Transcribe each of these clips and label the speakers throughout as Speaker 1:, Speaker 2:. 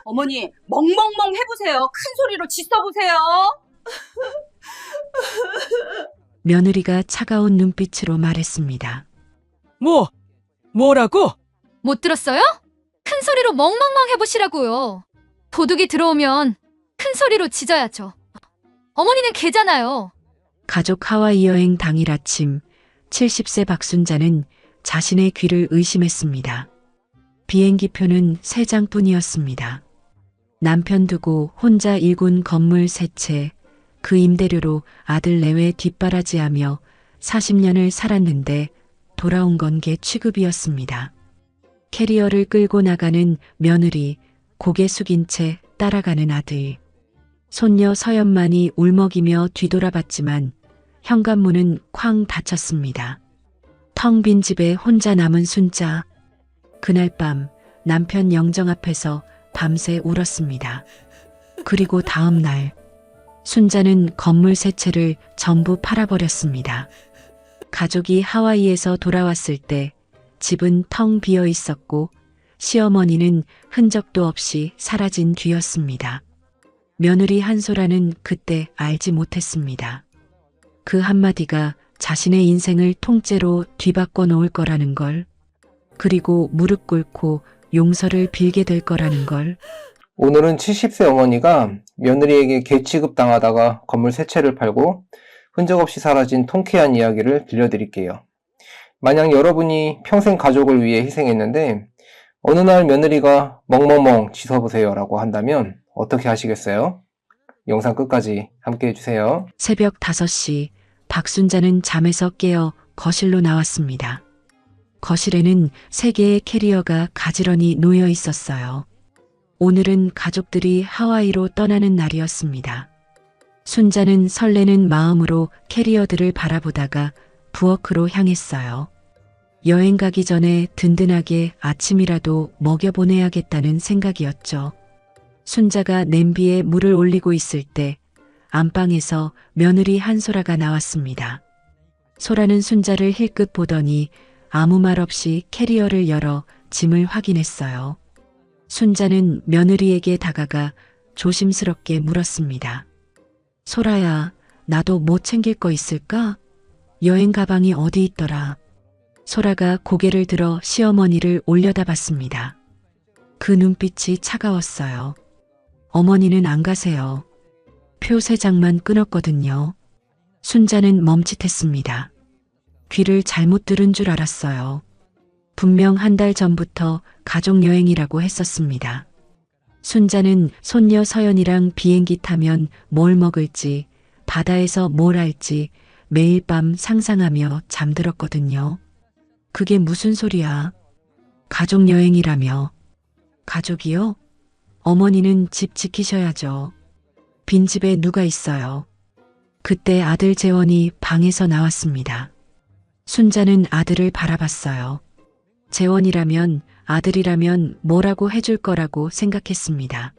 Speaker 1: 어머니, 멍멍멍 해보세요. 큰 소리로 짖어보세요.
Speaker 2: 며느리가 차가운 눈빛으로 말했습니다.
Speaker 3: 뭐라고?
Speaker 4: 못 들었어요? 큰 소리로 멍멍멍 해보시라고요. 도둑이 들어오면 큰 소리로 짖어야죠. 어머니는 개잖아요.
Speaker 2: 가족 하와이 여행 당일 아침 70세 박순자는 자신의 귀를 의심했습니다. 비행기표는 3장뿐이었습니다. 남편 두고 혼자 일군 건물 3채, 그 임대료로 아들 내외 뒷바라지하며 40년을 살았는데 돌아온 건 개 취급이었습니다. 캐리어를 끌고 나가는 며느리, 고개 숙인 채 따라가는 아들. 손녀 서연만이 울먹이며 뒤돌아봤지만 현관문은 쾅 닫혔습니다. 텅 빈 집에 혼자 남은 순자. 그날 밤 남편 영정 앞에서 밤새 울었습니다. 그리고 다음 날 순자는 건물 3채를 전부 팔아버렸습니다. 가족이 하와이에서 돌아왔을 때 집은 텅 비어 있었고 시어머니는 흔적도 없이 사라진 뒤였습니다. 며느리 한소라는 그때 알지 못했습니다. 그 한마디가 자신의 인생을 통째로 뒤바꿔 놓을 거라는 걸, 그리고 무릎 꿇고 용서를 빌게 될 거라는 걸.
Speaker 5: 오늘은 70세 어머니가 며느리에게 개 취급당하다가 건물 3채를 팔고 흔적 없이 사라진 통쾌한 이야기를 들려드릴게요. 만약 여러분이 평생 가족을 위해 희생했는데 어느 날 며느리가 멍멍멍 짖어보세요 라고 한다면 어떻게 하시겠어요? 영상 끝까지 함께 해주세요.
Speaker 2: 새벽 5시 박순자는 잠에서 깨어 거실로 나왔습니다. 거실에는 3개의 캐리어가 가지런히 놓여 있었어요. 오늘은 가족들이 하와이로 떠나는 날이었습니다. 순자는 설레는 마음으로 캐리어들을 바라보다가 부엌으로 향했어요. 여행 가기 전에 든든하게 아침이라도 먹여보내야겠다는 생각이었죠. 순자가 냄비에 물을 올리고 있을 때 안방에서 며느리 한소라가 나왔습니다. 소라는 순자를 힐끗 보더니 아무 말 없이 캐리어를 열어 짐을 확인했어요. 순자는 며느리에게 다가가 조심스럽게 물었습니다. 소라야, 나도 뭐 챙길 거 있을까? 여행 가방이 어디 있더라? 소라가 고개를 들어 시어머니를 올려다봤습니다. 그 눈빛이 차가웠어요. 어머니는 안 가세요. 표 3장만 끊었거든요. 순자는 멈칫했습니다. 귀를 잘못 들은 줄 알았어요. 분명 한 달 전부터 가족여행이라고 했었습니다. 순자는 손녀 서연이랑 비행기 타면 뭘 먹을지, 바다에서 뭘 할지 매일 밤 상상하며 잠들었거든요. 그게 무슨 소리야? 가족여행이라며. 가족이요? 어머니는 집 지키셔야죠. 빈집에 누가 있어요? 그때 아들 재원이 방에서 나왔습니다. 순자는 아들을 바라봤어요. 재원이라면, 아들이라면 뭐라고 해줄 거라고 생각했습니다.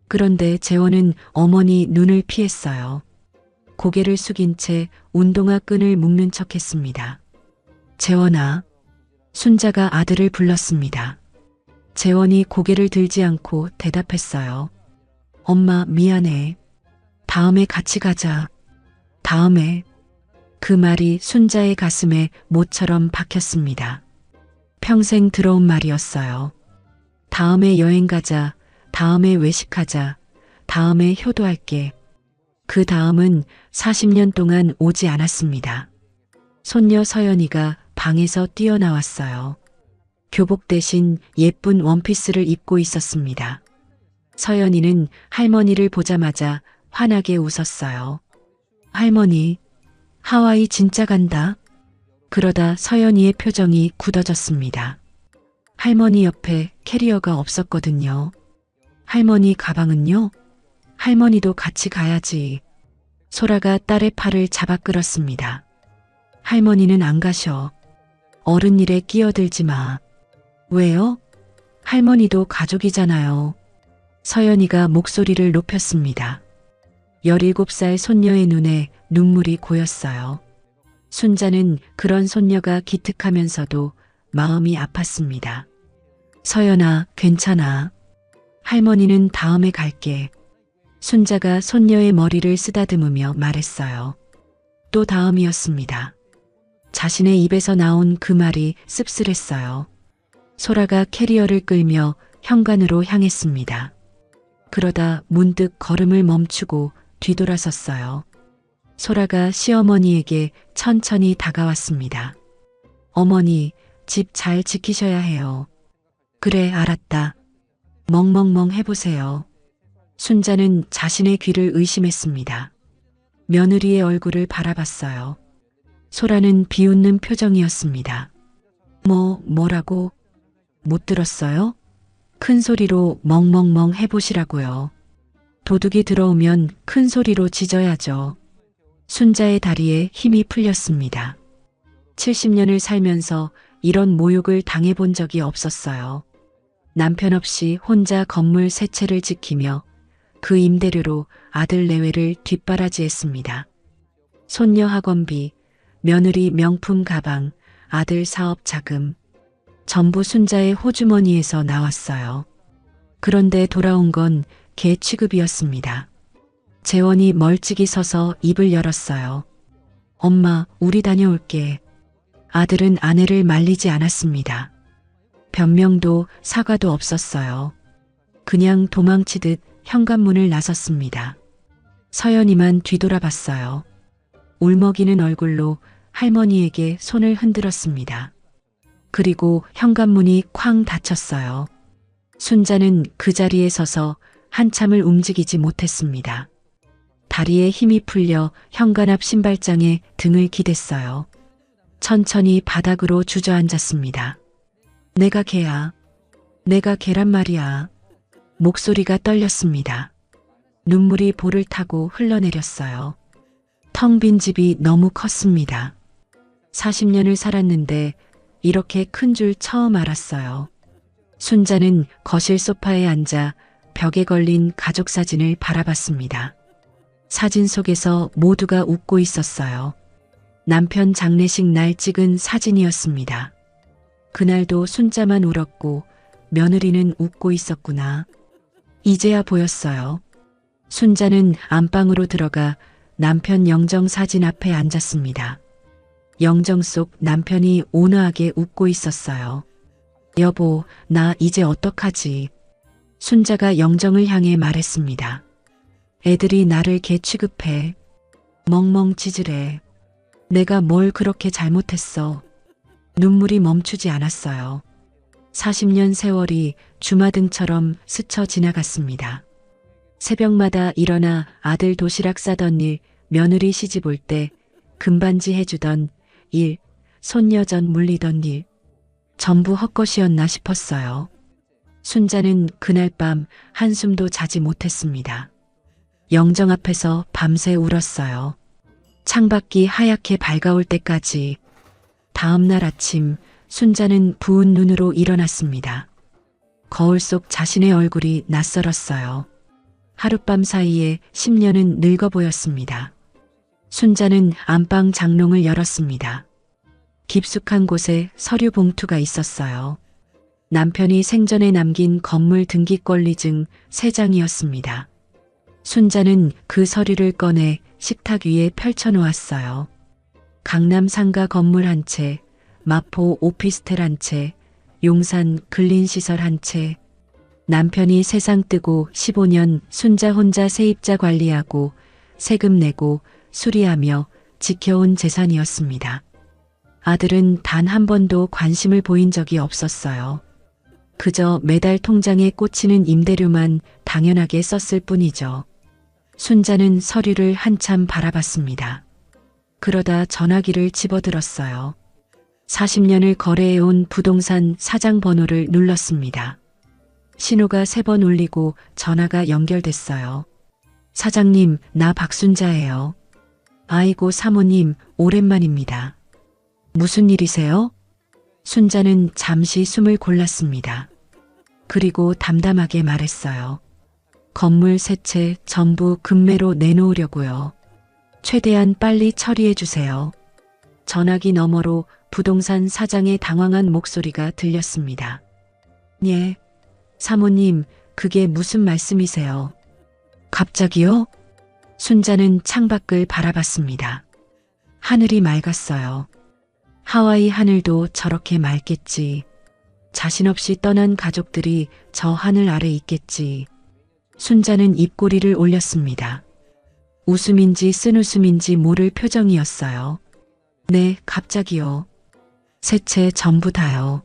Speaker 2: 그런데 재원은 어머니 눈을 피했어요. 고개를 숙인 채 운동화 끈을 묶는 척했습니다. 재원아. 순자가 아들을 불렀습니다. 재원이 고개를 들지 않고 대답했어요. 엄마, 미안해. 다음에 같이 가자. 다음에. 그 말이 순자의 가슴에 못처럼 박혔습니다. 평생 들어온 말이었어요. 다음에 여행 가자. 다음에 외식하자. 다음에 효도할게. 그 다음은 40년 동안 오지 않았습니다. 손녀 서연이가 방에서 뛰어나왔어요. 교복 대신 예쁜 원피스를 입고 있었습니다. 서연이는 할머니를 보자마자 환하게 웃었어요. 할머니, 하와이 진짜 간다. 그러다 서연이의 표정이 굳어졌습니다. 할머니 옆에 캐리어가 없었거든요. 할머니 가방은요? 할머니도 같이 가야지. 소라가 딸의 팔을 잡아 끌었습니다. 할머니는 안 가셔. 어른 일에 끼어들지 마. 왜요? 할머니도 가족이잖아요. 서연이가 목소리를 높였습니다. 17살 손녀의 눈에 눈물이 고였어요. 순자는 그런 손녀가 기특하면서도 마음이 아팠습니다. 서연아, 괜찮아. 할머니는 다음에 갈게. 순자가 손녀의 머리를 쓰다듬으며 말했어요. 또 다음이었습니다. 자신의 입에서 나온 그 말이 씁쓸했어요. 소라가 캐리어를 끌며 현관으로 향했습니다. 그러다 문득 걸음을 멈추고 뒤돌아섰어요. 소라가 시어머니에게 천천히 다가왔습니다. 어머니, 집 잘 지키셔야 해요. 그래, 알았다. 멍멍멍 해보세요. 순자는 자신의 귀를 의심했습니다. 며느리의 얼굴을 바라봤어요. 소라는 비웃는 표정이었습니다. 뭐라고? 못 들었어요? 큰 소리로 멍멍멍 해보시라고요. 도둑이 들어오면 큰 소리로 짖어야죠. 순자의 다리에 힘이 풀렸습니다. 70년을 살면서 이런 모욕을 당해본 적이 없었어요. 남편 없이 혼자 건물 세 채를 지키며 그 임대료로 아들 내외를 뒷바라지했습니다. 손녀 학원비, 며느리 명품 가방, 아들 사업 자금, 전부 순자의 호주머니에서 나왔어요. 그런데 돌아온 건 개 취급이었습니다. 재원이 멀찍이 서서 입을 열었어요. 엄마, 우리 다녀올게. 아들은 아내를 말리지 않았습니다. 변명도 사과도 없었어요. 그냥 도망치듯 현관문을 나섰습니다. 서연이만 뒤돌아봤어요. 울먹이는 얼굴로 할머니에게 손을 흔들었습니다. 그리고 현관문이 쾅 닫혔어요. 순자는 그 자리에 서서 한참을 움직이지 못했습니다. 다리에 힘이 풀려 현관 앞 신발장에 등을 기댔어요. 천천히 바닥으로 주저앉았습니다. 내가 개야. 내가 개란 말이야. 목소리가 떨렸습니다. 눈물이 볼을 타고 흘러내렸어요. 텅 빈 집이 너무 컸습니다. 40년을 살았는데 이렇게 큰 줄 처음 알았어요. 순자는 거실 소파에 앉아 벽에 걸린 가족 사진을 바라봤습니다. 사진 속에서 모두가 웃고 있었어요. 남편 장례식 날 찍은 사진이었습니다. 그날도 순자만 울었고 며느리는 웃고 있었구나. 이제야 보였어요. 순자는 안방으로 들어가 남편 영정 사진 앞에 앉았습니다. 영정 속 남편이 온화하게 웃고 있었어요. 여보, 나 이제 어떡하지? 순자가 영정을 향해 말했습니다. 애들이 나를 개 취급해. 멍멍 짖으래. 내가 뭘 그렇게 잘못했어. 눈물이 멈추지 않았어요. 40년 세월이 주마등처럼 스쳐 지나갔습니다. 새벽마다 일어나 아들 도시락 싸던 일, 며느리 시집 올 때 금반지 해주던 일, 손녀 전 물리던 일, 전부 헛것이었나 싶었어요. 순자는 그날 밤 한숨도 자지 못했습니다. 영정 앞에서 밤새 울었어요. 창밖이 하얗게 밝아올 때까지. 다음 날 아침 순자는 부은 눈으로 일어났습니다. 거울 속 자신의 얼굴이 낯설었어요. 하룻밤 사이에 10년은 늙어 보였습니다. 순자는 안방 장롱을 열었습니다. 깊숙한 곳에 서류 봉투가 있었어요. 남편이 생전에 남긴 건물 등기권리증 3장이었습니다. 순자는 그 서류를 꺼내 식탁 위에 펼쳐놓았어요. 강남 상가 건물 한 채, 마포 오피스텔 한 채, 용산 근린시설 한 채. 남편이 세상 뜨고 15년 순자 혼자 세입자 관리하고 세금 내고 수리하며 지켜온 재산이었습니다. 아들은 단 한 번도 관심을 보인 적이 없었어요. 그저 매달 통장에 꽂히는 임대료만 당연하게 썼을 뿐이죠. 순자는 서류를 한참 바라봤습니다. 그러다 전화기를 집어들었어요. 40년을 거래해온 부동산 사장 번호를 눌렀습니다. 신호가 3번 울리고 전화가 연결됐어요. 사장님, 나 박순자예요. 아이고 사모님, 오랜만입니다. 무슨 일이세요? 순자는 잠시 숨을 골랐습니다. 그리고 담담하게 말했어요. 건물 3채 전부 금매로 내놓으려고요. 최대한 빨리 처리해 주세요. 전화기 너머로 부동산 사장의 당황한 목소리가 들렸습니다. 예, 사모님, 그게 무슨 말씀이세요? 갑자기요? 순자는 창밖을 바라봤습니다. 하늘이 맑았어요. 하와이 하늘도 저렇게 맑겠지. 자신 없이 떠난 가족들이 저 하늘 아래 있겠지. 순자는 입꼬리를 올렸습니다. 웃음인지 쓴웃음인지 모를 표정이었어요. 네, 갑자기요. 셋째 전부 다요.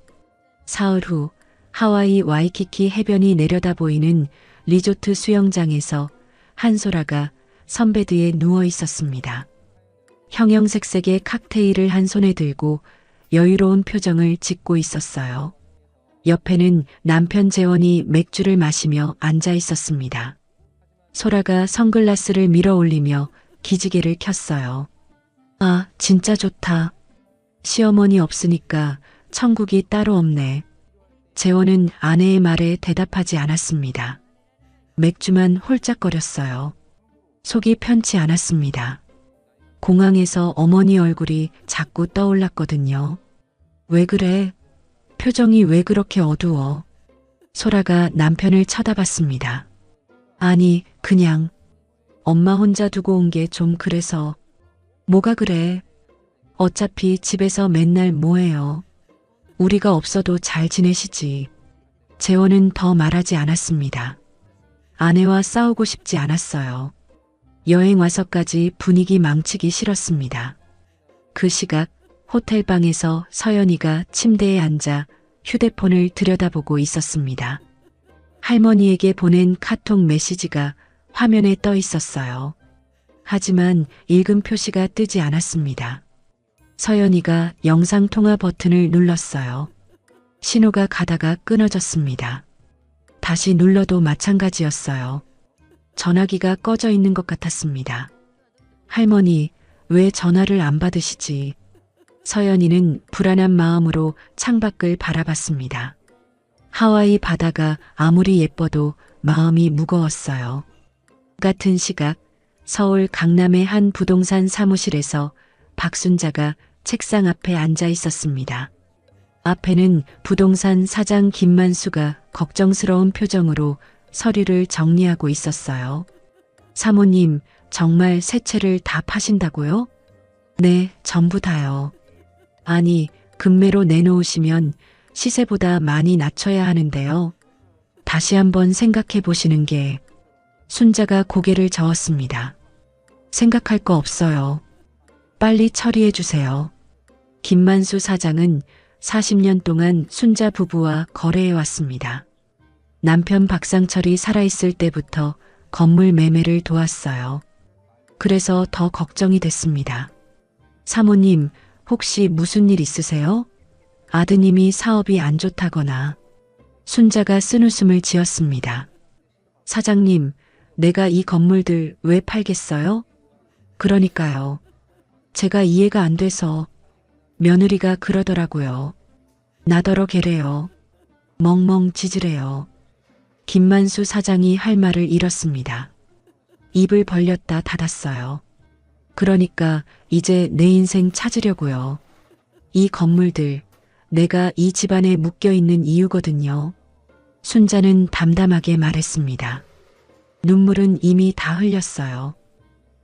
Speaker 2: 사흘 후 하와이 와이키키 해변이 내려다 보이는 리조트 수영장에서 한소라가 선베드에 누워 있었습니다. 형형색색의 칵테일을 한 손에 들고 여유로운 표정을 짓고 있었어요. 옆에는 남편 재원이 맥주를 마시며 앉아 있었습니다. 소라가 선글라스를 밀어 올리며 기지개를 켰어요. 아, 진짜 좋다. 시어머니 없으니까 천국이 따로 없네. 재원은 아내의 말에 대답하지 않았습니다. 맥주만 홀짝거렸어요. 속이 편치 않았습니다. 공항에서 어머니 얼굴이 자꾸 떠올랐거든요. 왜 그래? 표정이 왜 그렇게 어두워? 소라가 남편을 쳐다봤습니다. 아니, 그냥 엄마 혼자 두고 온 게 좀 그래서. 뭐가 그래? 어차피 집에서 맨날 뭐해요? 우리가 없어도 잘 지내시지. 재원은 더 말하지 않았습니다. 아내와 싸우고 싶지 않았어요. 여행 와서까지 분위기 망치기 싫었습니다. 그 시각 호텔방에서 서연이가 침대에 앉아 휴대폰을 들여다보고 있었습니다. 할머니에게 보낸 카톡 메시지가 화면에 떠 있었어요. 하지만 읽음 표시가 뜨지 않았습니다. 서연이가 영상통화 버튼을 눌렀어요. 신호가 가다가 끊어졌습니다. 다시 눌러도 마찬가지였어요. 전화기가 꺼져 있는 것 같았습니다. 할머니, 왜 전화를 안 받으시지? 서연이는 불안한 마음으로 창밖을 바라봤습니다. 하와이 바다가 아무리 예뻐도 마음이 무거웠어요. 같은 시각 서울 강남의 한 부동산 사무실에서 박순자가 책상 앞에 앉아 있었습니다. 앞에는 부동산 사장 김만수가 걱정스러운 표정으로 서류를 정리하고 있었어요. 사모님, 정말 새 채를 다 파신다고요? 네, 전부 다요. 아니, 금매로 내놓으시면 시세보다 많이 낮춰야 하는데요. 다시 한번 생각해 보시는 게. 순자가 고개를 저었습니다. 생각할 거 없어요. 빨리 처리해 주세요. 김만수 사장은 40년 동안 순자 부부와 거래해 왔습니다. 남편 박상철이 살아있을 때부터 건물 매매를 도왔어요. 그래서 더 걱정이 됐습니다. 사모님, 혹시 무슨 일 있으세요? 아드님이 사업이 안 좋다거나. 순자가 쓴웃음을 지었습니다. 사장님, 내가 이 건물들 왜 팔겠어요? 그러니까요. 제가 이해가 안 돼서. 며느리가 그러더라고요. 나더러 개래요. 멍멍 짖으래요. 김만수 사장이 할 말을 잃었습니다. 입을 벌렸다 닫았어요. 그러니까 이제 내 인생 찾으려고요. 이 건물들, 내가 이 집안에 묶여있는 이유거든요. 순자는 담담하게 말했습니다. 눈물은 이미 다 흘렸어요.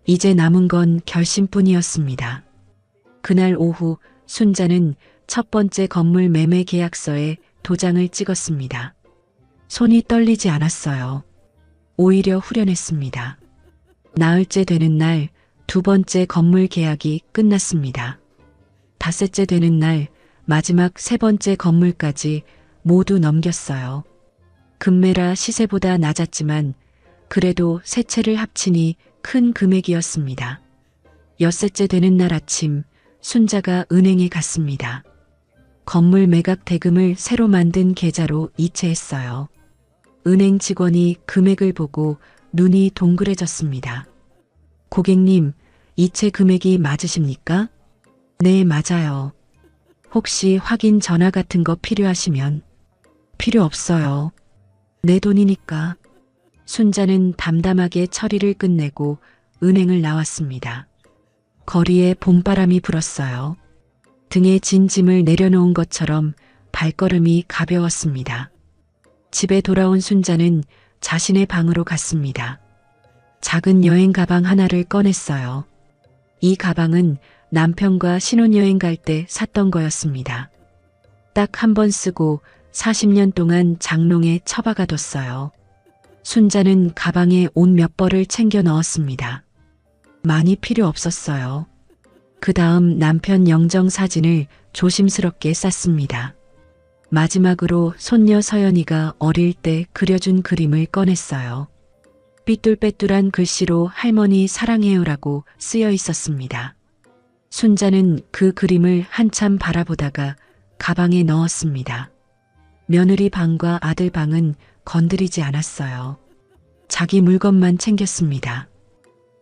Speaker 2: 이제 남은 건 결심뿐이었습니다. 그날 오후 순자는 첫 번째 건물 매매 계약서에 도장을 찍었습니다. 손이 떨리지 않았어요. 오히려 후련했습니다. 나흘째 되는 날 두 번째 건물 계약이 끝났습니다. 닷새째 되는 날 마지막 세 번째 건물까지 모두 넘겼어요. 금매라 시세보다 낮았지만 그래도 세 채를 합치니 큰 금액이었습니다. 엿새째 되는 날 아침 순자가 은행에 갔습니다. 건물 매각 대금을 새로 만든 계좌로 이체했어요. 은행 직원이 금액을 보고 눈이 동그래졌습니다. 고객님, 이체 금액이 맞으십니까? 네, 맞아요. 혹시 확인 전화 같은 거 필요하시면? 필요 없어요. 내 돈이니까. 순자는 담담하게 처리를 끝내고 은행을 나왔습니다. 거리에 봄바람이 불었어요. 등에 진 짐을 내려놓은 것처럼 발걸음이 가벼웠습니다. 집에 돌아온 순자는 자신의 방으로 갔습니다. 작은 여행 가방 하나를 꺼냈어요. 이 가방은 남편과 신혼여행 갈 때 샀던 거였습니다. 딱 한 번 쓰고 40년 동안 장롱에 처박아뒀어요. 순자는 가방에 옷 몇 벌을 챙겨 넣었습니다. 많이 필요 없었어요. 그 다음 남편 영정 사진을 조심스럽게 쌌습니다. 마지막으로 손녀 서연이가 어릴 때 그려준 그림을 꺼냈어요. 삐뚤빼뚤한 글씨로 할머니 사랑해요라고 쓰여 있었습니다. 순자는 그 그림을 한참 바라보다가 가방에 넣었습니다. 며느리 방과 아들 방은 건드리지 않았어요. 자기 물건만 챙겼습니다.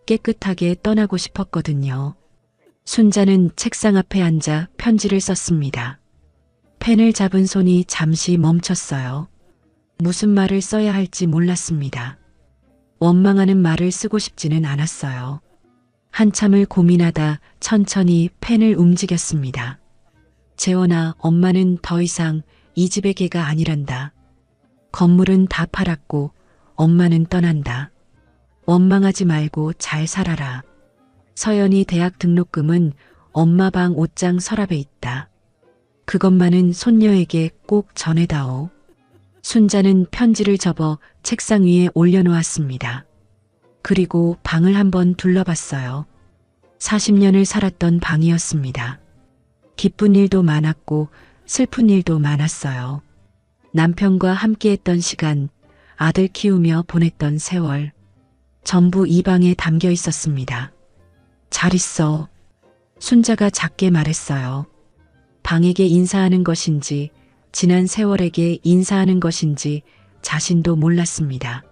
Speaker 2: 깨끗하게 떠나고 싶었거든요. 순자는 책상 앞에 앉아 편지를 썼습니다. 펜을 잡은 손이 잠시 멈췄어요. 무슨 말을 써야 할지 몰랐습니다. 원망하는 말을 쓰고 싶지는 않았어요. 한참을 고민하다 천천히 펜을 움직였습니다. 재원아, 엄마는 더 이상 이 집의 개가 아니란다. 건물은 다 팔았고 엄마는 떠난다. 원망하지 말고 잘 살아라. 서연이 대학 등록금은 엄마 방 옷장 서랍에 있다. 그것만은 손녀에게 꼭 전해다오. 순자는 편지를 접어 책상 위에 올려놓았습니다. 그리고 방을 한번 둘러봤어요. 40년을 살았던 방이었습니다. 기쁜 일도 많았고 슬픈 일도 많았어요. 남편과 함께했던 시간, 아들 키우며 보냈던 세월, 전부 이 방에 담겨 있었습니다. 잘 있어. 순자가 작게 말했어요. 방에게 인사하는 것인지 지난 세월에게 인사하는 것인지 자신도 몰랐습니다.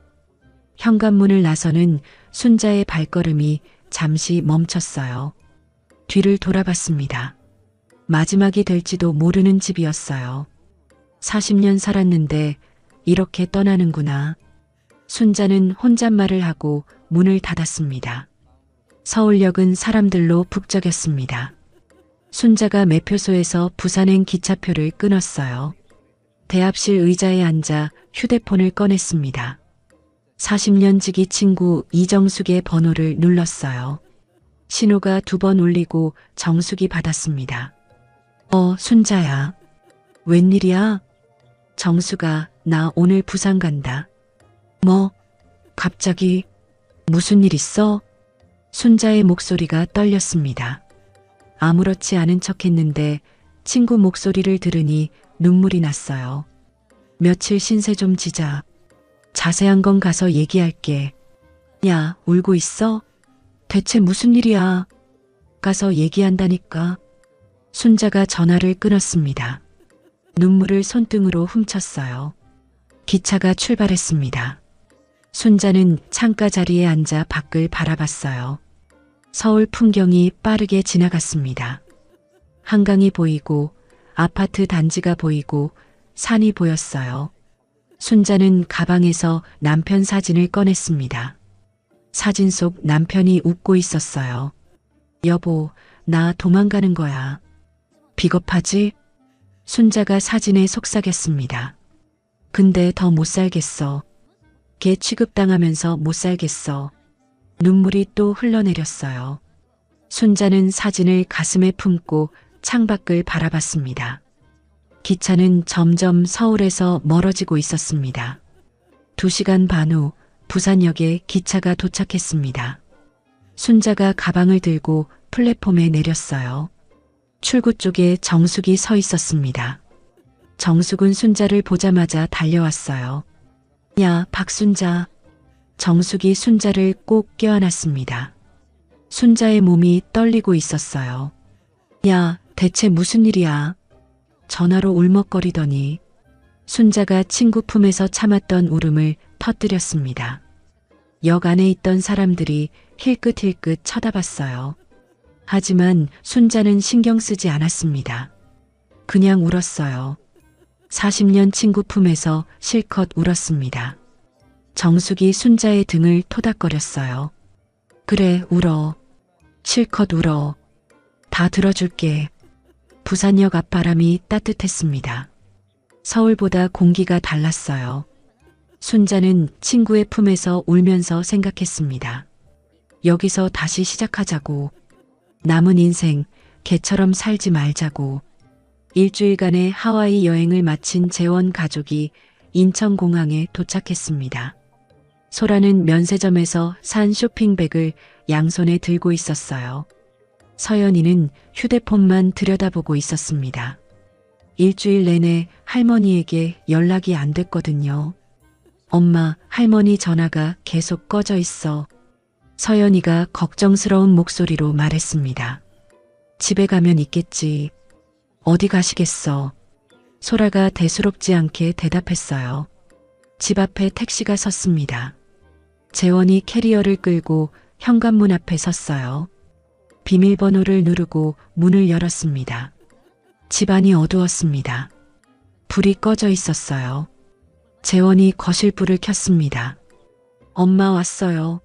Speaker 2: 현관문을 나서는 순자의 발걸음이 잠시 멈췄어요. 뒤를 돌아봤습니다. 마지막이 될지도 모르는 집이었어요. 40년 살았는데 이렇게 떠나는구나. 순자는 혼잣말을 하고 문을 닫았습니다. 서울역은 사람들로 북적였습니다. 순자가 매표소에서 부산행 기차표를 끊었어요. 대합실 의자에 앉아 휴대폰을 꺼냈습니다. 40년 지기 친구 이정숙의 번호를 눌렀어요. 신호가 2번 울리고 정숙이 받았습니다. 순자야. 웬일이야? 정수가 나 오늘 부산 간다. 뭐? 갑자기? 무슨 일 있어? 순자의 목소리가 떨렸습니다. 아무렇지 않은 척 했는데 친구 목소리를 들으니 눈물이 났어요. 며칠 신세 좀 지자. 자세한 건 가서 얘기할게. 야, 울고 있어? 대체 무슨 일이야? 가서 얘기한다니까. 순자가 전화를 끊었습니다. 눈물을 손등으로 훔쳤어요. 기차가 출발했습니다. 순자는 창가 자리에 앉아 밖을 바라봤어요. 서울 풍경이 빠르게 지나갔습니다. 한강이 보이고 아파트 단지가 보이고 산이 보였어요. 순자는 가방에서 남편 사진을 꺼냈습니다. 사진 속 남편이 웃고 있었어요. 여보, 나 도망가는 거야. 비겁하지? 순자가 사진에 속삭였습니다. 근데 더 못 살겠어. 개 취급당하면서 못 살겠어. 눈물이 또 흘러내렸어요. 순자는 사진을 가슴에 품고 창밖을 바라봤습니다. 기차는 점점 서울에서 멀어지고 있었습니다. 2시간 반 후 부산역에 기차가 도착했습니다. 순자가 가방을 들고 플랫폼에 내렸어요. 출구 쪽에 정숙이 서 있었습니다. 정숙은 순자를 보자마자 달려왔어요. 야, 박순자. 정숙이 순자를 꼭 껴안았습니다. 순자의 몸이 떨리고 있었어요. 야, 대체 무슨 일이야? 전화로 울먹거리더니 순자가 친구 품에서 참았던 울음을 터뜨렸습니다. 역 안에 있던 사람들이 힐끗힐끗 쳐다봤어요. 하지만 순자는 신경 쓰지 않았습니다. 그냥 울었어요. 40년 친구 품에서 실컷 울었습니다. 정숙이 순자의 등을 토닥거렸어요. 그래, 울어. 실컷 울어. 다 들어줄게. 부산역 앞바람이 따뜻했습니다. 서울보다 공기가 달랐어요. 순자는 친구의 품에서 울면서 생각했습니다. 여기서 다시 시작하자고. 남은 인생 개처럼 살지 말자고. 일주일간의 하와이 여행을 마친 재원 가족이 인천공항에 도착했습니다. 소라는 면세점에서 산 쇼핑백을 양손에 들고 있었어요. 서연이는 휴대폰만 들여다보고 있었습니다. 일주일 내내 할머니에게 연락이 안 됐거든요. 엄마, 할머니 전화가 계속 꺼져 있어. 서연이가 걱정스러운 목소리로 말했습니다. 집에 가면 있겠지. 어디 가시겠어? 소라가 대수롭지 않게 대답했어요. 집 앞에 택시가 섰습니다. 재원이 캐리어를 끌고 현관문 앞에 섰어요. 비밀번호를 누르고 문을 열었습니다. 집안이 어두웠습니다. 불이 꺼져 있었어요. 재원이 거실 불을 켰습니다. 엄마 왔어요.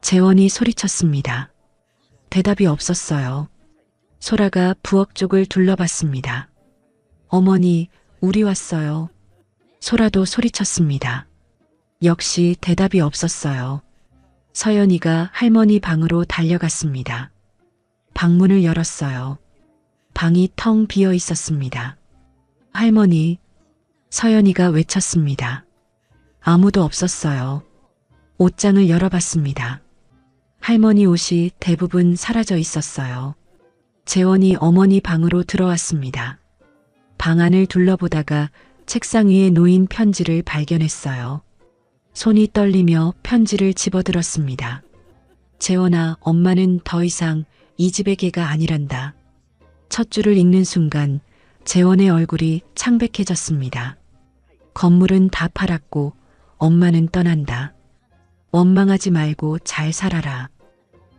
Speaker 2: 재원이 소리쳤습니다. 대답이 없었어요. 소라가 부엌 쪽을 둘러봤습니다. 어머니, 우리 왔어요. 소라도 소리쳤습니다. 역시 대답이 없었어요. 서연이가 할머니 방으로 달려갔습니다. 방문을 열었어요. 방이 텅 비어 있었습니다. 할머니, 서연이가 외쳤습니다. 아무도 없었어요. 옷장을 열어봤습니다. 할머니 옷이 대부분 사라져 있었어요. 재원이 어머니 방으로 들어왔습니다. 방 안을 둘러보다가 책상 위에 놓인 편지를 발견했어요. 손이 떨리며 편지를 집어들었습니다. 재원아, 엄마는 더 이상 이 집의 개가 아니란다. 첫 줄을 읽는 순간 재원의 얼굴이 창백해졌습니다. 건물은 다 팔았고 엄마는 떠난다. 원망하지 말고 잘 살아라.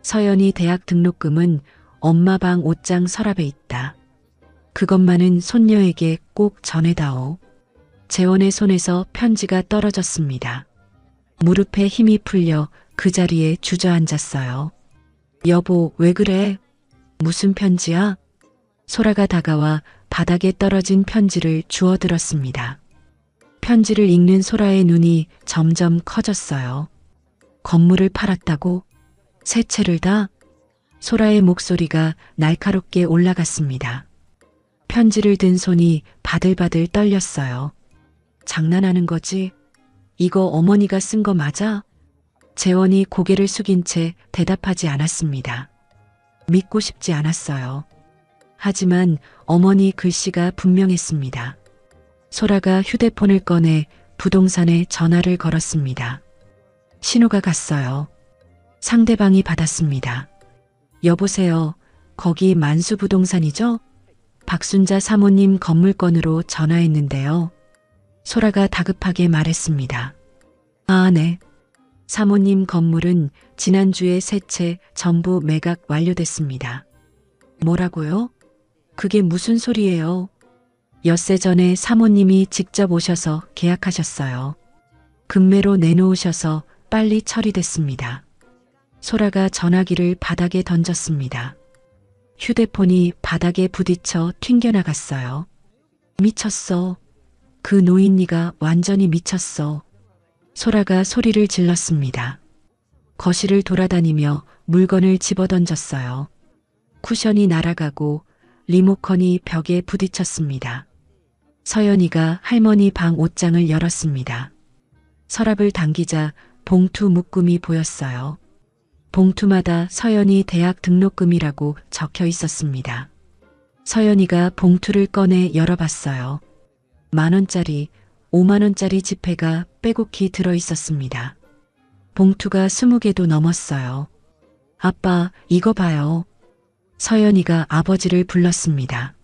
Speaker 2: 서연이 대학 등록금은 엄마 방 옷장 서랍에 있다. 그것만은 손녀에게 꼭 전해다오. 재원의 손에서 편지가 떨어졌습니다. 무릎에 힘이 풀려 그 자리에 주저앉았어요. 여보, 왜 그래? 무슨 편지야? 소라가 다가와 바닥에 떨어진 편지를 주워들었습니다. 편지를 읽는 소라의 눈이 점점 커졌어요. 건물을 팔았다고? 세 채를 다? 소라의 목소리가 날카롭게 올라갔습니다. 편지를 든 손이 바들바들 떨렸어요. 장난하는 거지? 이거 어머니가 쓴 거 맞아? 재원이 고개를 숙인 채 대답하지 않았습니다. 믿고 싶지 않았어요. 하지만 어머니 글씨가 분명했습니다. 소라가 휴대폰을 꺼내 부동산에 전화를 걸었습니다. 신호가 갔어요. 상대방이 받았습니다. 여보세요. 거기 만수부동산이죠? 박순자 사모님 건물건으로 전화했는데요. 소라가 다급하게 말했습니다. 아, 네. 사모님 건물은 지난주에 세 채 전부 매각 완료됐습니다. 뭐라고요? 그게 무슨 소리예요? 엿새 전에 사모님이 직접 오셔서 계약하셨어요. 금매로 내놓으셔서 빨리 처리됐습니다. 소라가 전화기를 바닥에 던졌습니다. 휴대폰이 바닥에 부딪혀 튕겨나갔어요. 미쳤어. 그 노인네가 완전히 미쳤어. 소라가 소리를 질렀습니다. 거실을 돌아다니며 물건을 집어던졌어요. 쿠션이 날아가고 리모컨이 벽에 부딪혔습니다. 서연이가 할머니 방 옷장을 열었습니다. 서랍을 당기자 봉투 묶음이 보였어요. 봉투마다 서연이 대학 등록금이라고 적혀 있었습니다. 서연이가 봉투를 꺼내 열어봤어요. 10,000원짜리, 50,000원짜리 지폐가 빼곡히 들어 있었습니다. 봉투가 20개도 넘었어요. 아빠, 이거 봐요. 서연이가 아버지를 불렀습니다.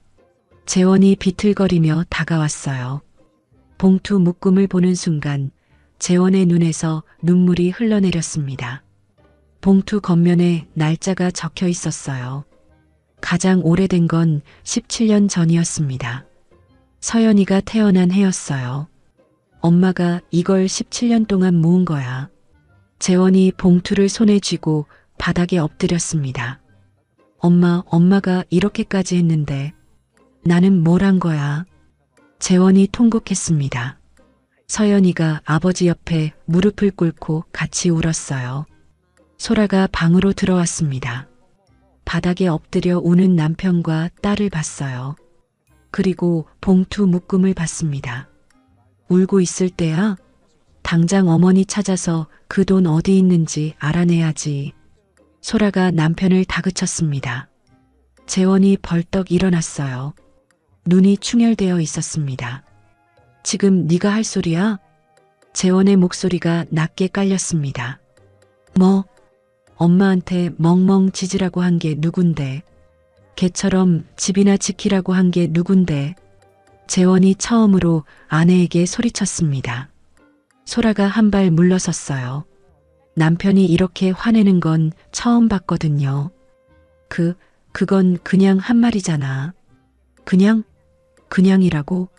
Speaker 2: 재원이 비틀거리며 다가왔어요. 봉투 묶음을 보는 순간 재원의 눈에서 눈물이 흘러내렸습니다. 봉투 겉면에 날짜가 적혀 있었어요. 가장 오래된 건 17년 전이었습니다. 서연이가 태어난 해였어요. 엄마가 이걸 17년 동안 모은 거야. 재원이 봉투를 손에 쥐고 바닥에 엎드렸습니다. 엄마가 이렇게까지 했는데 나는 뭘 한 거야? 재원이 통곡했습니다. 서연이가 아버지 옆에 무릎을 꿇고 같이 울었어요. 소라가 방으로 들어왔습니다. 바닥에 엎드려 우는 남편과 딸을 봤어요. 그리고 봉투 묶음을 봤습니다. 울고 있을 때야? 당장 어머니 찾아서 그 돈 어디 있는지 알아내야지. 소라가 남편을 다그쳤습니다. 재원이 벌떡 일어났어요. 눈이 충혈되어 있었습니다. 지금 네가 할 소리야? 재원의 목소리가 낮게 깔렸습니다. 뭐? 엄마한테 멍멍 짖으라고 한 게 누군데? 개처럼 집이나 지키라고 한 게 누군데? 재원이 처음으로 아내에게 소리쳤습니다. 소라가 한 발 물러섰어요. 남편이 이렇게 화내는 건 처음 봤거든요. 그건 그냥 한 말이잖아. 그냥이라고?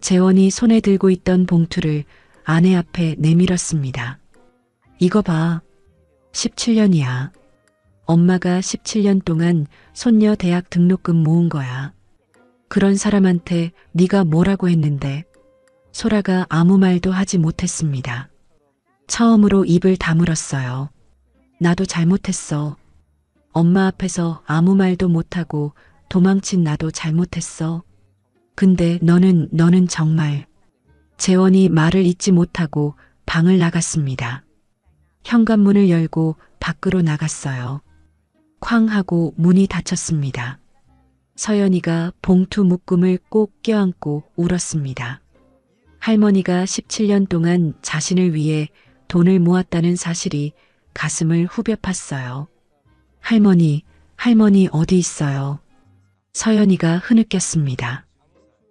Speaker 2: 재원이 손에 들고 있던 봉투를 아내 앞에 내밀었습니다. 이거 봐. 17년이야. 엄마가 17년 동안 손녀 대학 등록금 모은 거야. 그런 사람한테 네가 뭐라고 했는데? 소라가 아무 말도 하지 못했습니다. 처음으로 입을 다물었어요. 나도 잘못했어. 엄마 앞에서 아무 말도 못하고 도망친 나도 잘못했어. 근데 너는 정말. 재원이 말을 잇지 못하고 방을 나갔습니다. 현관문을 열고 밖으로 나갔어요. 쾅 하고 문이 닫혔습니다. 서연이가 봉투 묶음을 꼭 껴안고 울었습니다. 할머니가 17년 동안 자신을 위해 돈을 모았다는 사실이 가슴을 후벼 팠어요. 할머니 어디 있어요? 서연이가 흐느꼈습니다.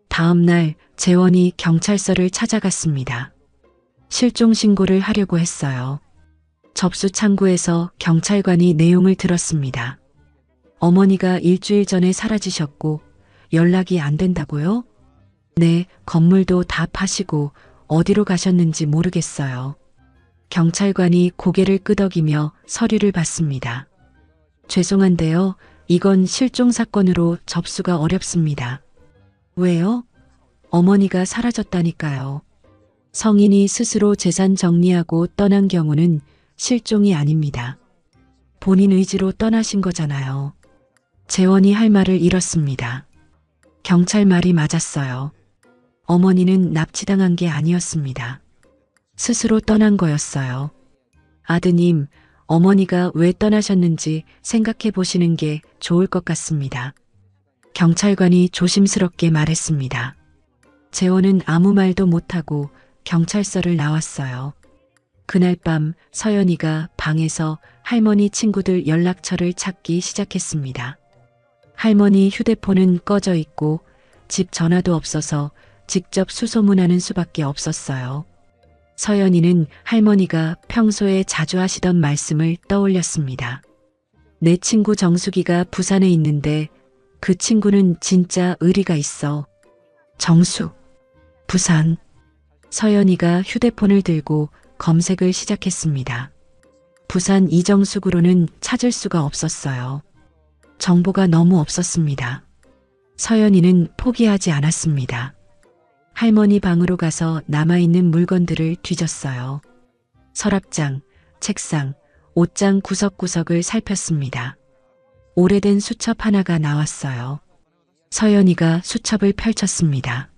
Speaker 2: 다음 날 재원이 경찰서를 찾아갔습니다. 실종 신고를 하려고 했어요. 접수 창구에서 경찰관이 내용을 들었습니다. 어머니가 일주일 전에 사라지셨고 연락이 안 된다고요? 네, 건물도 다 파시고 어디로 가셨는지 모르겠어요. 경찰관이 고개를 끄덕이며 서류를 받습니다. 죄송한데요. 이건 실종 사건으로 접수가 어렵습니다. 왜요? 어머니가 사라졌다니까요. 성인이 스스로 재산 정리하고 떠난 경우는 실종이 아닙니다. 본인 의지로 떠나신 거잖아요. 재원이 할 말을 잃었습니다. 경찰 말이 맞았어요. 어머니는 납치당한 게 아니었습니다. 스스로 떠난 거였어요. 아드님, 어머니가 왜 떠나셨는지 생각해 보시는 게 좋을 것 같습니다. 경찰관이 조심스럽게 말했습니다. 재원은 아무 말도 못하고 경찰서를 나왔어요. 그날 밤 서연이가 방에서 할머니 친구들 연락처를 찾기 시작했습니다. 할머니 휴대폰은 꺼져 있고 집 전화도 없어서 직접 수소문하는 수밖에 없었어요. 서연이는 할머니가 평소에 자주 하시던 말씀을 떠올렸습니다. 내 친구 정숙이가 부산에 있는데 그 친구는 진짜 의리가 있어. 정숙, 부산. 서연이가 휴대폰을 들고 검색을 시작했습니다. 부산 이정숙으로는 찾을 수가 없었어요. 정보가 너무 없었습니다. 서연이는 포기하지 않았습니다. 할머니 방으로 가서 남아있는 물건들을 뒤졌어요. 서랍장, 책상, 옷장 구석구석을 살폈습니다. 오래된 수첩 하나가 나왔어요. 서연이가 수첩을 펼쳤습니다.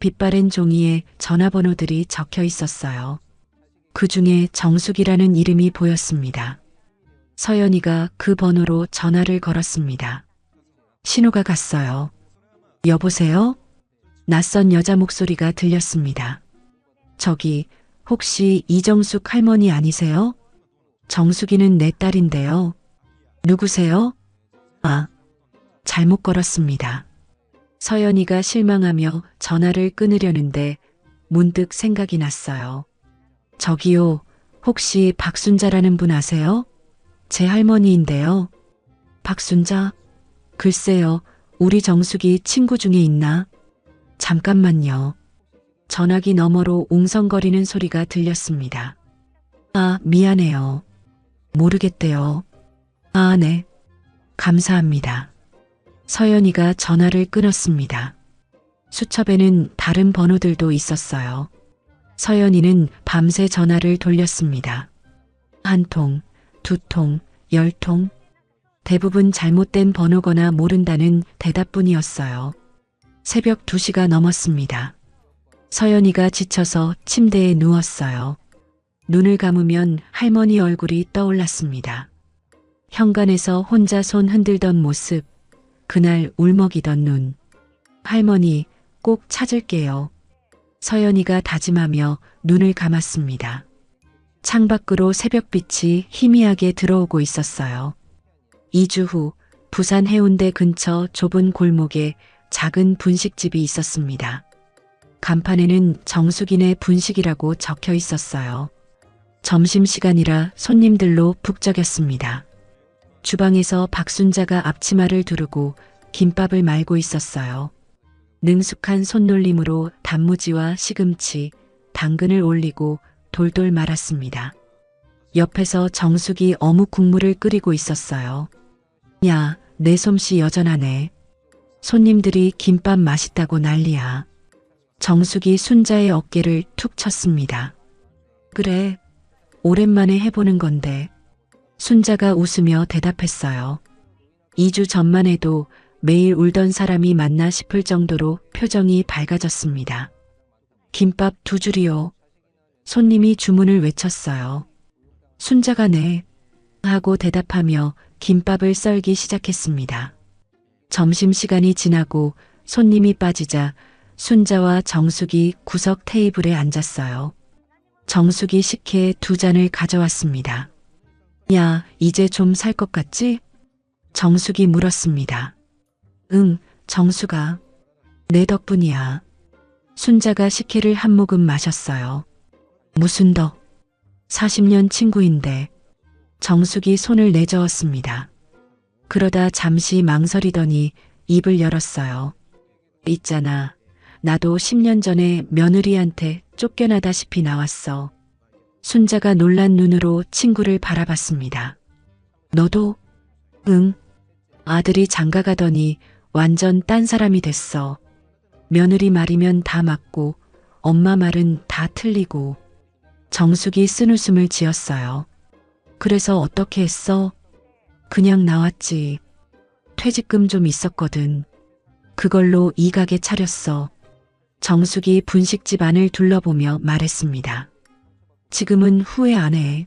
Speaker 2: 빛바랜 종이에 전화번호들이 적혀 있었어요. 그 중에 정숙이라는 이름이 보였습니다. 서연이가 그 번호로 전화를 걸었습니다. 신호가 갔어요. 여보세요? 낯선 여자 목소리가 들렸습니다. 저기, 혹시 이정숙 할머니 아니세요? 정숙이는 내 딸인데요. 누구세요? 아, 잘못 걸었습니다. 서연이가 실망하며 전화를 끊으려는데 문득 생각이 났어요. 저기요, 혹시 박순자라는 분 아세요? 제 할머니인데요. 박순자? 글쎄요, 우리 정숙이 친구 중에 있나? 잠깐만요. 전화기 너머로 웅성거리는 소리가 들렸습니다. 아, 미안해요. 모르겠대요. 아, 네. 감사합니다. 서연이가 전화를 끊었습니다. 수첩에는 다른 번호들도 있었어요. 서연이는 밤새 전화를 돌렸습니다. 한 통, 두 통, 10통. 대부분 잘못된 번호거나 모른다는 대답뿐이었어요. 새벽 2시가 넘었습니다. 서연이가 지쳐서 침대에 누웠어요. 눈을 감으면 할머니 얼굴이 떠올랐습니다. 현관에서 혼자 손 흔들던 모습, 그날 울먹이던 눈. 할머니, 꼭 찾을게요. 서연이가 다짐하며 눈을 감았습니다. 창밖으로 새벽빛이 희미하게 들어오고 있었어요. 2주 후 부산 해운대 근처 좁은 골목에 작은 분식집이 있었습니다. 간판에는 정숙이네 분식이라고 적혀 있었어요. 점심시간이라 손님들로 북적였습니다. 주방에서 박순자가 앞치마를 두르고 김밥을 말고 있었어요. 능숙한 손놀림으로 단무지와 시금치, 당근을 올리고 돌돌 말았습니다. 옆에서 정숙이 어묵 국물을 끓이고 있었어요. 야, 내 솜씨 여전하네. 손님들이 김밥 맛있다고 난리야. 정숙이 순자의 어깨를 툭 쳤습니다. 그래, 오랜만에 해보는 건데. 순자가 웃으며 대답했어요. 2주 전만 해도 매일 울던 사람이 맞나 싶을 정도로 표정이 밝아졌습니다. 김밥 2줄이요. 손님이 주문을 외쳤어요. 순자가 네 하고 대답하며 김밥을 썰기 시작했습니다. 점심시간이 지나고 손님이 빠지자 순자와 정숙이 구석 테이블에 앉았어요. 정숙이 식혜에 2잔을 가져왔습니다. 야, 이제 좀 살 것 같지? 정숙이 물었습니다. 응, 정숙아. 내 덕분이야. 순자가 식혜를 한 모금 마셨어요. 무슨 덕? 40년 친구인데. 정숙이 손을 내저었습니다. 그러다 잠시 망설이더니 입을 열었어요. 있잖아. 나도 10년 전에 며느리한테 쫓겨나다시피 나왔어. 순자가 놀란 눈으로 친구를 바라봤습니다. 너도? 응. 아들이 장가가더니 완전 딴 사람이 됐어. 며느리 말이면 다 맞고 엄마 말은 다 틀리고. 정숙이 쓴웃음을 지었어요. 그래서 어떻게 했어? 그냥 나왔지. 퇴직금 좀 있었거든. 그걸로 이 가게 차렸어. 정숙이 분식집 안을 둘러보며 말했습니다. 지금은 후회 안 해.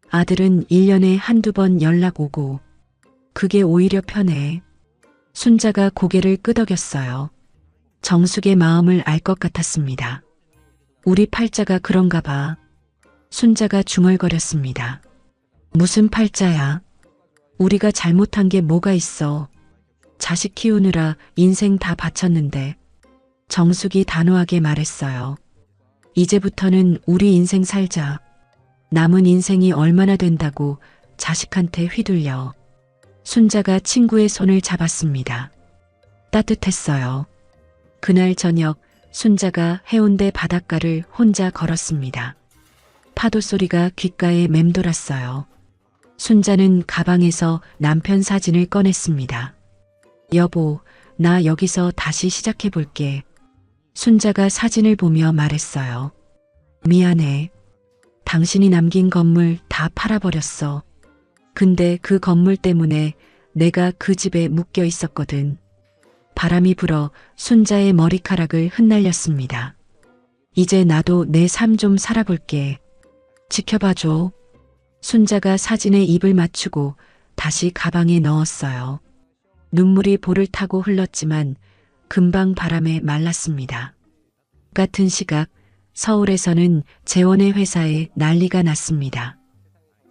Speaker 2: 아들은 1년에 한두 번 연락 오고. 그게 오히려 편해. 순자가 고개를 끄덕였어요. 정숙의 마음을 알 것 같았습니다. 우리 팔자가 그런가 봐. 순자가 중얼거렸습니다. 무슨 팔자야? 우리가 잘못한 게 뭐가 있어. 자식 키우느라 인생 다 바쳤는데. 정숙이 단호하게 말했어요. 이제부터는 우리 인생 살자. 남은 인생이 얼마나 된다고 자식한테 휘둘려. 순자가 친구의 손을 잡았습니다. 따뜻했어요. 그날 저녁 순자가 해운대 바닷가를 혼자 걸었습니다. 파도 소리가 귓가에 맴돌았어요. 순자는 가방에서 남편 사진을 꺼냈습니다. 여보, 나 여기서 다시 시작해 볼게. 순자가 사진을 보며 말했어요. 미안해. 당신이 남긴 건물 다 팔아버렸어. 근데 그 건물 때문에 내가 그 집에 묶여 있었거든. 바람이 불어 순자의 머리카락을 흩날렸습니다. 이제 나도 내 삶 좀 살아볼게. 지켜봐줘. 순자가 사진에 입을 맞추고 다시 가방에 넣었어요. 눈물이 볼을 타고 흘렀지만 금방 바람에 말랐습니다. 같은 시각 서울에서는 재원의 회사에 난리가 났습니다.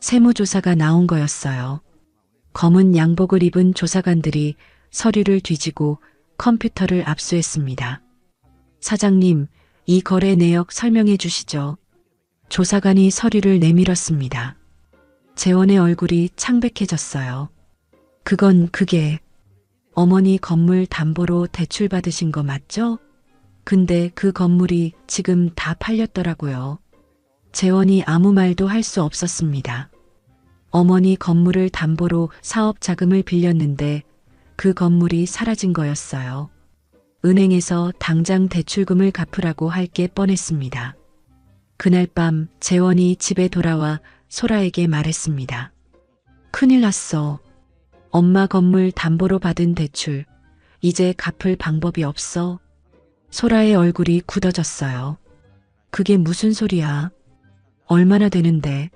Speaker 2: 세무조사가 나온 거였어요. 검은 양복을 입은 조사관들이 서류를 뒤지고 컴퓨터를 압수했습니다. 사장님, 이 거래 내역 설명해 주시죠. 조사관이 서류를 내밀었습니다. 재원의 얼굴이 창백해졌어요. 그게 어머니 건물 담보로 대출 받으신 거 맞죠? 근데 그 건물이 지금 다 팔렸더라고요. 재원이 아무 말도 할 수 없었습니다. 어머니 건물을 담보로 사업 자금을 빌렸는데 그 건물이 사라진 거였어요. 은행에서 당장 대출금을 갚으라고 할 게 뻔했습니다. 그날 밤 재원이 집에 돌아와 소라에게 말했습니다. 큰일 났어. 엄마 건물 담보로 받은 대출. 이제 갚을 방법이 없어. 소라의 얼굴이 굳어졌어요. 그게 무슨 소리야? 얼마나 되는데?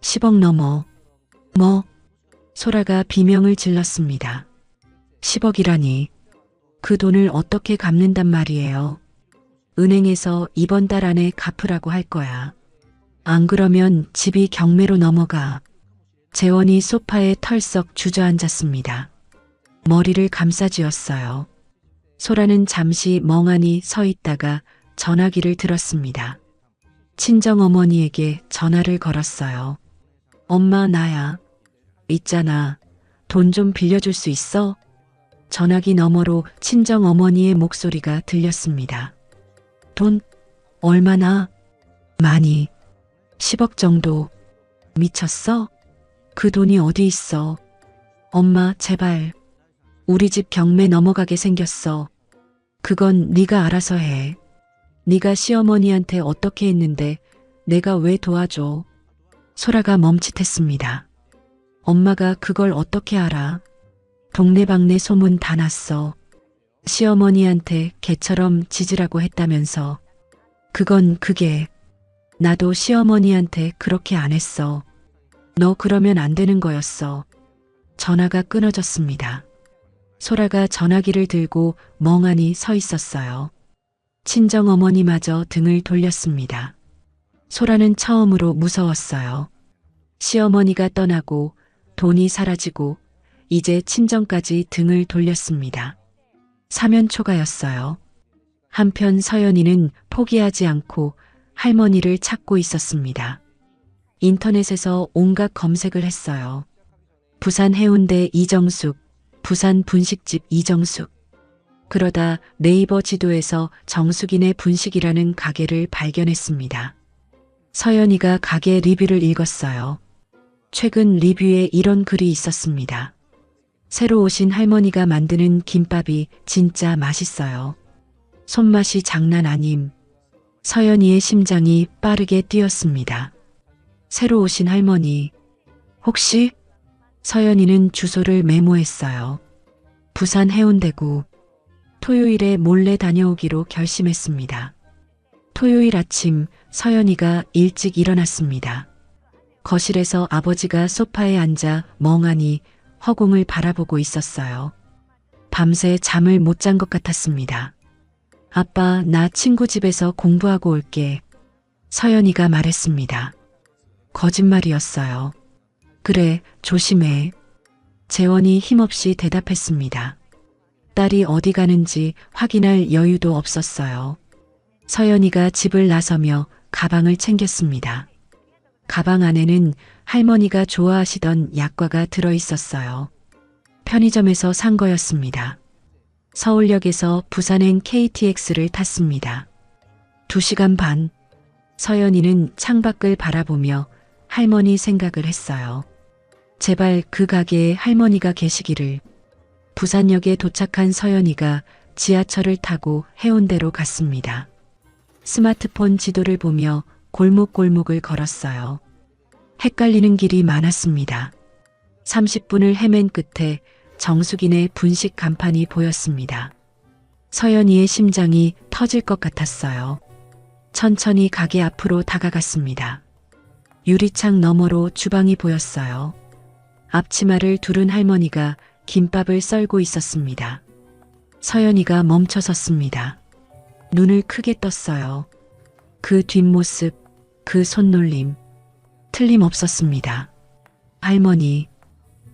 Speaker 2: 10억 넘어. 뭐? 소라가 비명을 질렀습니다. 10억이라니. 그 돈을 어떻게 갚는단 말이에요? 은행에서 이번 달 안에 갚으라고 할 거야. 안 그러면 집이 경매로 넘어가. 재원이 소파에 털썩 주저앉았습니다. 머리를 감싸쥐었어요. 소라는 잠시 멍하니 서 있다가 전화기를 들었습니다. 친정어머니에게 전화를 걸었어요. 엄마, 나야. 있잖아. 돈 좀 빌려줄 수 있어? 전화기 너머로 친정어머니의 목소리가 들렸습니다. 돈? 얼마나? 많이. 10억 정도. 미쳤어? 그 돈이 어디 있어? 엄마, 제발. 우리 집 경매 넘어가게 생겼어. 그건 네가 알아서 해. 네가 시어머니한테 어떻게 했는데 내가 왜 도와줘? 소라가 멈칫했습니다. 엄마가 그걸 어떻게 알아? 동네방네 소문 다 났어. 시어머니한테 개처럼 짖으라고 했다면서. 그게 나도 시어머니한테 그렇게 안 했어. 너 그러면 안 되는 거였어. 전화가 끊어졌습니다. 소라가 전화기를 들고 멍하니 서 있었어요. 친정어머니마저 등을 돌렸습니다. 소라는 처음으로 무서웠어요. 시어머니가 떠나고 돈이 사라지고 이제 친정까지 등을 돌렸습니다. 사면초가였어요. 한편 서연이는 포기하지 않고 할머니를 찾고 있었습니다. 인터넷에서 온갖 검색을 했어요. 부산 해운대 이정숙, 부산 분식집 이정숙. 그러다 네이버 지도에서 정숙이네 분식이라는 가게를 발견했습니다. 서연이가 가게 리뷰를 읽었어요. 최근 리뷰에 이런 글이 있었습니다. 새로 오신 할머니가 만드는 김밥이 진짜 맛있어요. 손맛이 장난 아님. 서연이의 심장이 빠르게 뛰었습니다. 새로 오신 할머니. 혹시? 서연이는 주소를 메모했어요. 부산 해운대구. 토요일에 몰래 다녀오기로 결심했습니다. 토요일 아침 서연이가 일찍 일어났습니다. 거실에서 아버지가 소파에 앉아 멍하니 허공을 바라보고 있었어요. 밤새 잠을 못 잔 것 같았습니다. 아빠, 나 친구 집에서 공부하고 올게. 서연이가 말했습니다. 거짓말이었어요. 그래, 조심해. 재원이 힘없이 대답했습니다. 딸이 어디 가는지 확인할 여유도 없었어요. 서연이가 집을 나서며 가방을 챙겼습니다. 가방 안에는 할머니가 좋아하시던 약과가 들어 있었어요. 편의점에서 산 거였습니다. 서울역에서 부산행 KTX를 탔습니다. 2시간 반. 서연이는 창밖을 바라보며 할머니 생각을 했어요. 제발 그 가게에 할머니가 계시기를. 부산역에 도착한 서연이가 지하철을 타고 해운대로 갔습니다. 스마트폰 지도를 보며 골목골목을 걸었어요. 헷갈리는 길이 많았습니다. 30분을 헤맨 끝에 정숙이네 분식 간판이 보였습니다. 서연이의 심장이 터질 것 같았어요. 천천히 가게 앞으로 다가갔습니다. 유리창 너머로 주방이 보였어요. 앞치마를 두른 할머니가 김밥을 썰고 있었습니다. 서연이가 멈춰 섰습니다. 눈을 크게 떴어요. 그 뒷모습, 그 손놀림, 틀림없었습니다. 할머니.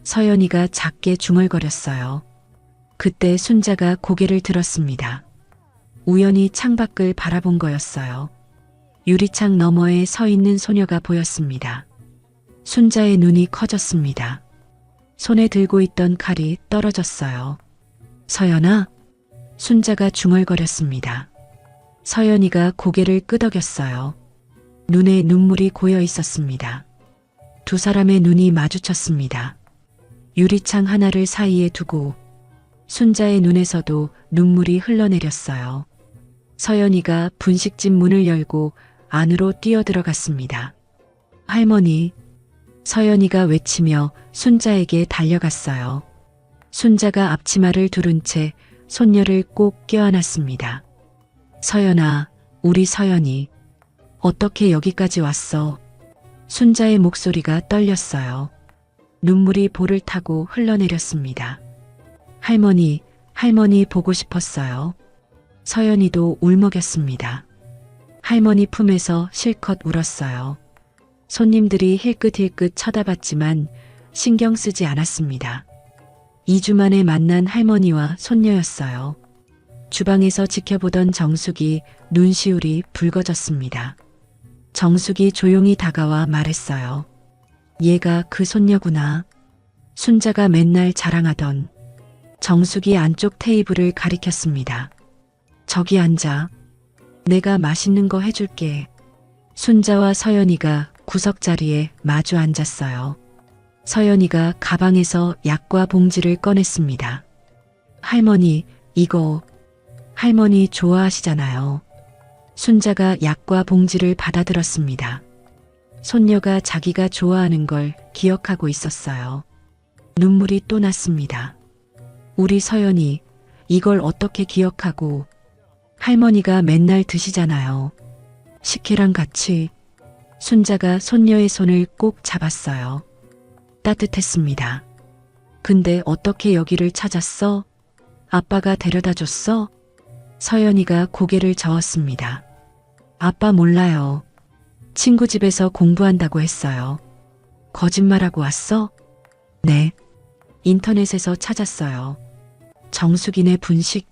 Speaker 2: 서연이가 작게 중얼거렸어요. 그때 순자가 고개를 들었습니다. 우연히 창밖을 바라본 거였어요. 유리창 너머에 서 있는 소녀가 보였습니다. 순자의 눈이 커졌습니다. 손에 들고 있던 칼이 떨어졌어요. 서연아? 순자가 중얼거렸습니다. 서연이가 고개를 끄덕였어요. 눈에 눈물이 고여 있었습니다. 두 사람의 눈이 마주쳤습니다. 유리창 하나를 사이에 두고 순자의 눈에서도 눈물이 흘러내렸어요. 서연이가 분식집 문을 열고 안으로 뛰어들어갔습니다. 할머니, 서연이가 외치며 순자에게 달려갔어요. 순자가 앞치마를 두른 채 손녀를 꼭 껴안았습니다. 서연아, 우리 서연이 어떻게 여기까지 왔어? 순자의 목소리가 떨렸어요. 눈물이 볼을 타고 흘러내렸습니다. 할머니, 할머니 보고 싶었어요. 서연이도 울먹였습니다. 할머니 품에서 실컷 울었어요. 손님들이 힐끗힐끗 쳐다봤지만 신경 쓰지 않았습니다. 2주 만에 만난 할머니와 손녀였어요. 주방에서 지켜보던 정숙이 눈시울이 붉어졌습니다. 정숙이 조용히 다가와 말했어요. 얘가 그 손녀구나. 순자가 맨날 자랑하던. 정숙이 안쪽 테이블을 가리켰습니다. 저기 앉아. 내가 맛있는 거 해줄게. 순자와 서연이가 구석자리에 마주 앉았어요. 서연이가 가방에서 약과 봉지를 꺼냈습니다. 할머니, 이거 할머니 좋아하시잖아요. 순자가 약과 봉지를 받아들었습니다. 손녀가 자기가 좋아하는 걸 기억하고 있었어요. 눈물이 또 났습니다. 우리 서연이 이걸 어떻게 기억하고 할머니가 맨날 드시잖아요. 식혜랑 같이. 순자가 손녀의 손을 꼭 잡았어요. 따뜻했습니다. 근데 어떻게 여기를 찾았어? 아빠가 데려다 줬어? 서연이가 고개를 저었습니다. 아빠 몰라요. 친구 집에서 공부한다고 했어요. 거짓말하고 왔어? 네. 인터넷에서 찾았어요. 정숙이네 분식.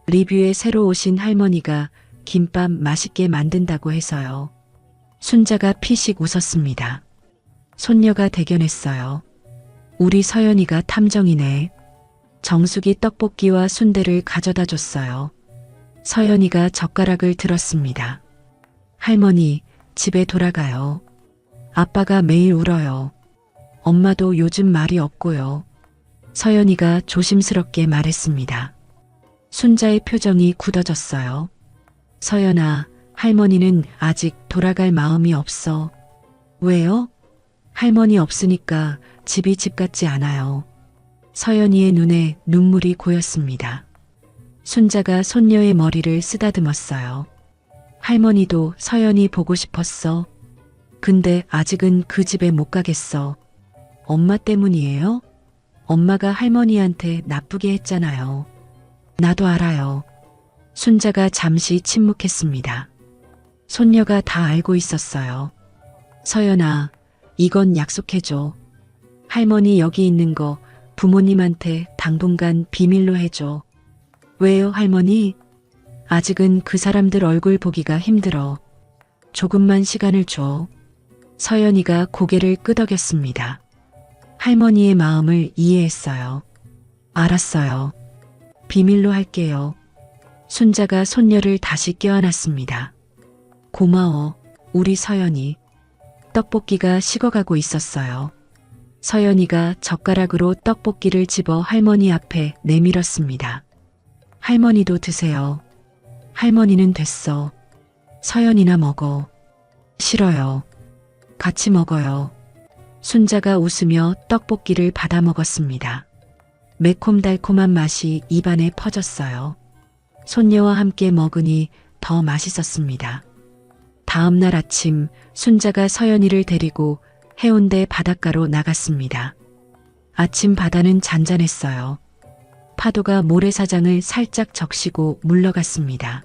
Speaker 2: 리뷰에 새로 오신 할머니가 김밥 맛있게 만든다고 해서요. 순자가 피식 웃었습니다. 손녀가 대견했어요. 우리 서연이가 탐정이네. 정숙이 떡볶이와 순대를 가져다 줬어요. 서연이가 젓가락을 들었습니다. 할머니, 집에 돌아가요. 아빠가 매일 울어요. 엄마도 요즘 말이 없고요. 서연이가 조심스럽게 말했습니다. 순자의 표정이 굳어졌어요. 서연아, 할머니는 아직 돌아갈 마음이 없어. 왜요? 할머니 없으니까 집이 집 같지 않아요. 서연이의 눈에 눈물이 고였습니다. 순자가 손녀의 머리를 쓰다듬었어요. 할머니도 서연이 보고 싶었어. 근데 아직은 그 집에 못 가겠어. 엄마 때문이에요? 엄마가 할머니한테 나쁘게 했잖아요. 나도 알아요. 순자가 잠시 침묵했습니다. 손녀가 다 알고 있었어요. 서연아, 이건 약속해줘. 할머니 여기 있는 거 부모님한테 당분간 비밀로 해줘. 왜요, 할머니? 아직은 그 사람들 얼굴 보기가 힘들어. 조금만 시간을 줘. 서연이가 고개를 끄덕였습니다. 할머니의 마음을 이해했어요. 알았어요. 비밀로 할게요. 순자가 손녀를 다시 껴안았습니다. 고마워, 우리 서연이. 떡볶이가 식어가고 있었어요. 서연이가 젓가락으로 떡볶이를 집어 할머니 앞에 내밀었습니다. 할머니도 드세요. 할머니는 됐어. 서연이나 먹어. 싫어요. 같이 먹어요. 순자가 웃으며 떡볶이를 받아 먹었습니다. 매콤달콤한 맛이 입안에 퍼졌어요. 손녀와 함께 먹으니 더 맛있었습니다. 다음 날 아침 순자가 서연이를 데리고 해운대 바닷가로 나갔습니다. 아침 바다는 잔잔했어요. 파도가 모래사장을 살짝 적시고 물러갔습니다.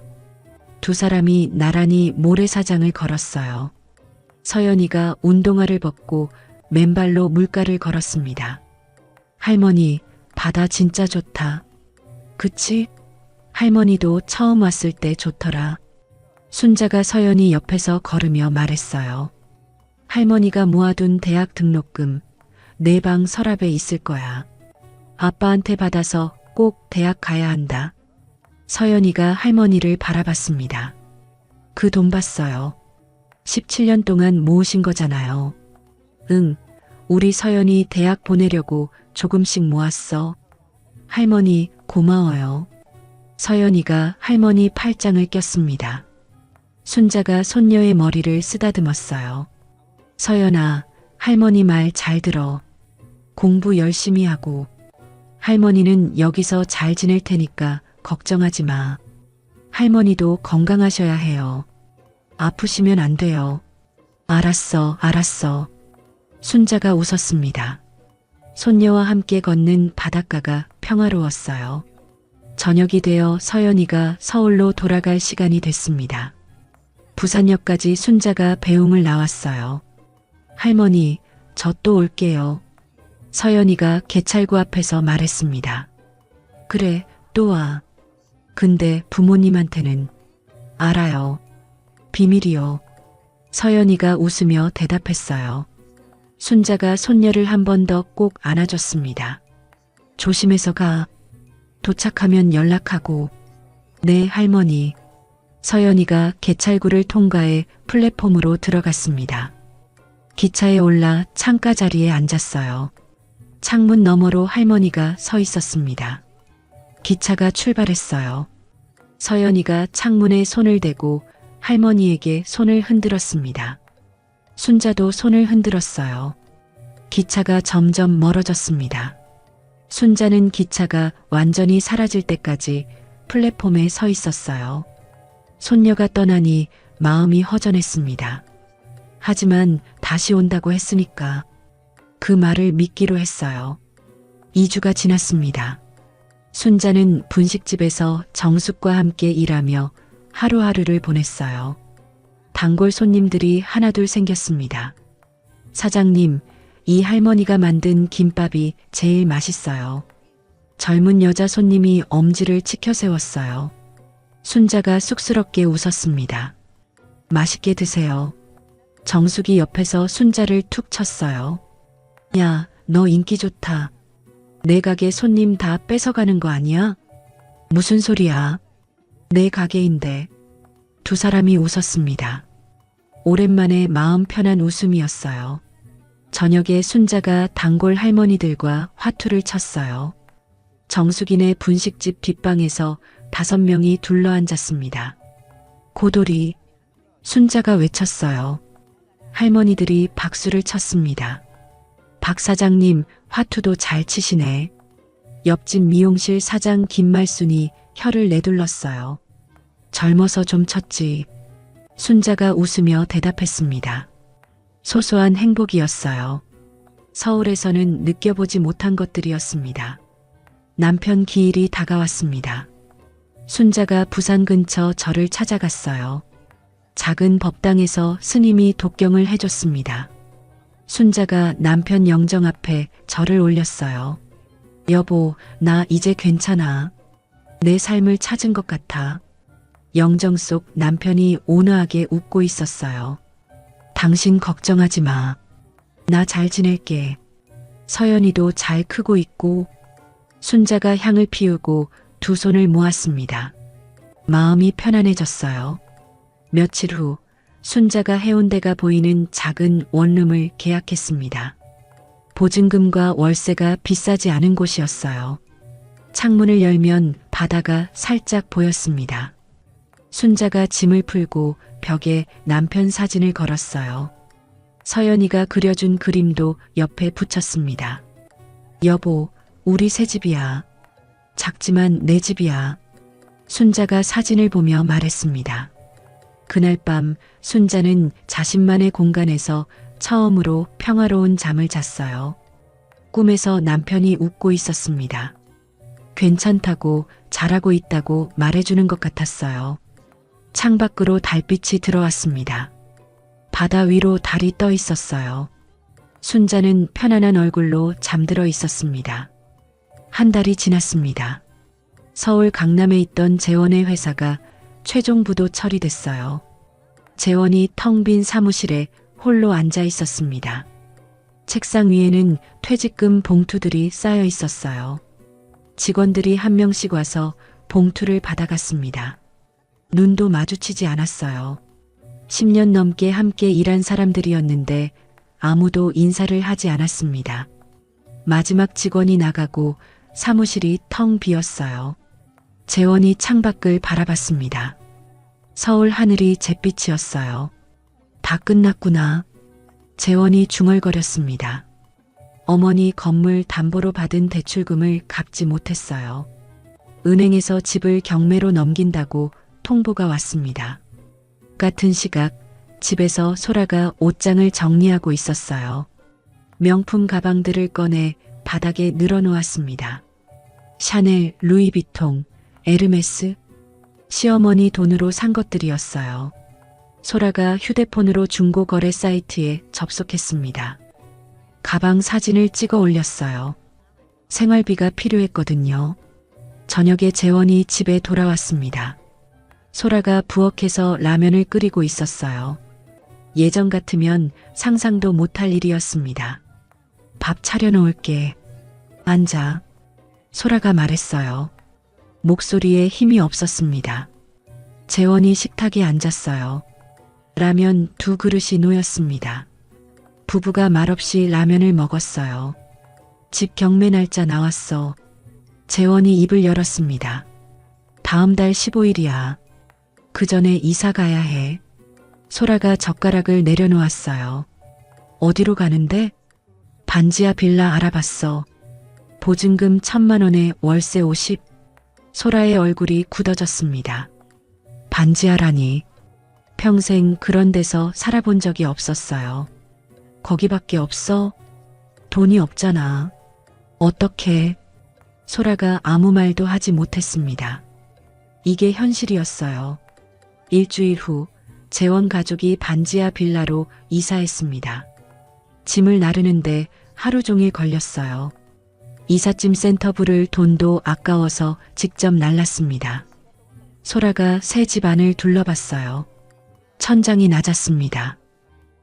Speaker 2: 두 사람이 나란히 모래사장을 걸었어요. 서연이가 운동화를 벗고 맨발로 물가를 걸었습니다. 할머니, 바다 진짜 좋다. 그치? 할머니도 처음 왔을 때 좋더라. 순자가 서연이 옆에서 걸으며 말했어요. 할머니가 모아둔 대학 등록금 내 방 서랍에 있을 거야. 아빠한테 받아서 꼭 대학 가야 한다. 서연이가 할머니를 바라봤습니다. 그 돈 봤어요. 17년 동안 모으신 거잖아요. 응, 우리 서연이 대학 보내려고 조금씩 모았어. 할머니 고마워요. 서연이가 할머니 팔짱을 꼈습니다. 순자가 손녀의 머리를 쓰다듬었어요. 서연아, 할머니 말 잘 들어. 공부 열심히 하고. 할머니는 여기서 잘 지낼 테니까 걱정하지 마. 할머니도 건강하셔야 해요. 아프시면 안 돼요. 알았어, 알았어. 순자가 웃었습니다. 손녀와 함께 걷는 바닷가가 평화로웠어요. 저녁이 되어 서연이가 서울로 돌아갈 시간이 됐습니다. 부산역까지 순자가 배웅을 나왔어요. 할머니, 저 또 올게요. 서연이가 개찰구 앞에서 말했습니다. 그래, 또 와. 근데 부모님한테는 알아요. 비밀이요. 서연이가 웃으며 대답했어요. 순자가 손녀를 한 번 더 꼭 안아줬습니다. 조심해서 가. 도착하면 연락하고. 네, 할머니. 서연이가 개찰구를 통과해 플랫폼으로 들어갔습니다. 기차에 올라 창가 자리에 앉았어요. 창문 너머로 할머니가 서 있었습니다. 기차가 출발했어요. 서연이가 창문에 손을 대고 할머니에게 손을 흔들었습니다. 순자도 손을 흔들었어요. 기차가 점점 멀어졌습니다. 순자는 기차가 완전히 사라질 때까지 플랫폼에 서 있었어요. 손녀가 떠나니 마음이 허전했습니다. 하지만 다시 온다고 했으니까 그 말을 믿기로 했어요. 2주가 지났습니다. 순자는 분식집에서 정숙과 함께 일하며 하루하루를 보냈어요. 단골 손님들이 하나둘 생겼습니다. 사장님, 이 할머니가 만든 김밥이 제일 맛있어요. 젊은 여자 손님이 엄지를 치켜 세웠어요. 순자가 쑥스럽게 웃었습니다. 맛있게 드세요. 정숙이 옆에서 순자를 툭 쳤어요. 야, 너 인기 좋다. 내 가게 손님 다 뺏어가는 거 아니야? 무슨 소리야? 내 가게인데. 두 사람이 웃었습니다. 오랜만에 마음 편한 웃음이었어요. 저녁에 순자가 단골 할머니들과 화투를 쳤어요. 정숙이네 분식집 뒷방에서 5명이 둘러앉았습니다. 고돌이. 순자가 외쳤어요. 할머니들이 박수를 쳤습니다. 박 사장님, 화투도 잘 치시네. 옆집 미용실 사장 김말순이 혀를 내둘렀어요. 젊어서 좀 쳤지. 순자가 웃으며 대답했습니다. 소소한 행복이었어요. 서울에서는 느껴보지 못한 것들이었습니다. 남편 기일이 다가왔습니다. 순자가 부산 근처 절을 찾아갔어요. 작은 법당에서 스님이 독경을 해줬습니다. 순자가 남편 영정 앞에 절을 올렸어요. 여보, 나 이제 괜찮아. 내 삶을 찾은 것 같아. 영정 속 남편이 온화하게 웃고 있었어요. 당신 걱정하지 마. 나 잘 지낼게. 서연이도 잘 크고 있고. 순자가 향을 피우고 두 손을 모았습니다. 마음이 편안해졌어요. 며칠 후 순자가 해운대가 보이는 작은 원룸을 계약했습니다. 보증금과 월세가 비싸지 않은 곳이었어요. 창문을 열면 바다가 살짝 보였습니다. 순자가 짐을 풀고 벽에 남편 사진을 걸었어요. 서연이가 그려준 그림도 옆에 붙였습니다. 여보, 우리 새 집이야. 작지만 내 집이야. 순자가 사진을 보며 말했습니다. 그날 밤 순자는 자신만의 공간에서 처음으로 평화로운 잠을 잤어요. 꿈에서 남편이 웃고 있었습니다. 괜찮다고, 잘하고 있다고 말해주는 것 같았어요. 창밖으로 달빛이 들어왔습니다. 바다 위로 달이 떠 있었어요. 순자는 편안한 얼굴로 잠들어 있었습니다. 한 달이 지났습니다. 서울 강남에 있던 재원의 회사가 최종 부도 처리됐어요. 재원이 텅 빈 사무실에 홀로 앉아 있었습니다. 책상 위에는 퇴직금 봉투들이 쌓여 있었어요. 직원들이 한 명씩 와서 봉투를 받아갔습니다. 눈도 마주치지 않았어요. 10년 넘게 함께 일한 사람들이었는데 아무도 인사를 하지 않았습니다. 마지막 직원이 나가고 사무실이 텅 비었어요. 재원이 창밖을 바라봤습니다. 서울 하늘이 잿빛이었어요. 다 끝났구나. 재원이 중얼거렸습니다. 어머니 건물 담보로 받은 대출금을 갚지 못했어요. 은행에서 집을 경매로 넘긴다고 통보가 왔습니다. 같은 시각 집에서 소라가 옷장을 정리하고 있었어요. 명품 가방들을 꺼내 바닥에 늘어놓았습니다. 샤넬, 루이비통, 에르메스, 시어머니 돈으로 산 것들이었어요. 소라가 휴대폰으로 중고거래 사이트에 접속했습니다. 가방 사진을 찍어 올렸어요. 생활비가 필요했거든요. 저녁에 재원이 집에 돌아왔습니다. 소라가 부엌에서 라면을 끓이고 있었어요. 예전 같으면 상상도 못할 일이었습니다. 밥 차려놓을게. 앉아. 소라가 말했어요. 목소리에 힘이 없었습니다. 재원이 식탁에 앉았어요. 라면 2그릇이 놓였습니다. 부부가 말없이 라면을 먹었어요. 집 경매 날짜 나왔어. 재원이 입을 열었습니다. 다음 달 15일이야. 그 전에 이사 가야 해. 소라가 젓가락을 내려놓았어요. 어디로 가는데? 반지하 빌라 알아봤어. 보증금 1,000만 원에 월세 50. 소라의 얼굴이 굳어졌습니다. 반지하라니. 평생 그런 데서 살아본 적이 없었어요. 거기밖에 없어? 돈이 없잖아. 어떻게? 소라가 아무 말도 하지 못했습니다. 이게 현실이었어요. 일주일 후 재원 가족이 반지하 빌라로 이사했습니다. 짐을 나르는데 하루 종일 걸렸어요. 이삿짐 센터 부를 돈도 아까워서 직접 날랐습니다. 소라가 새 집 안을 둘러봤어요. 천장이 낮았습니다.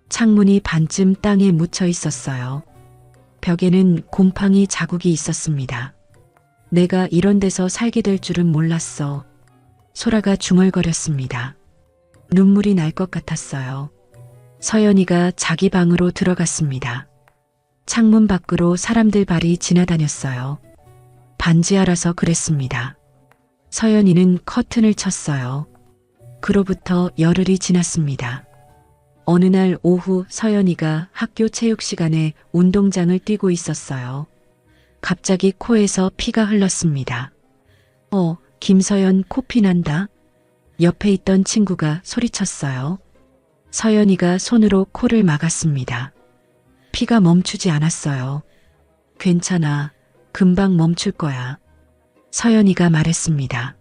Speaker 2: 창문이 반쯤 땅에 묻혀 있었어요. 벽에는 곰팡이 자국이 있었습니다. 내가 이런 데서 살게 될 줄은 몰랐어. 소라가 중얼거렸습니다. 눈물이 날 것 같았어요. 서연이가 자기 방으로 들어갔습니다. 창문 밖으로 사람들 발이 지나다녔어요. 반지하라서 그랬습니다. 서연이는 커튼을 쳤어요. 그로부터 열흘이 지났습니다. 어느 날 오후 서연이가 학교 체육 시간에 운동장을 뛰고 있었어요. 갑자기 코에서 피가 흘렀습니다. 김서연 코피 난다. 옆에 있던 친구가 소리쳤어요. 서연이가 손으로 코를 막았습니다. 피가 멈추지 않았어요. 괜찮아. 금방 멈출 거야. 서연이가 말했습니다.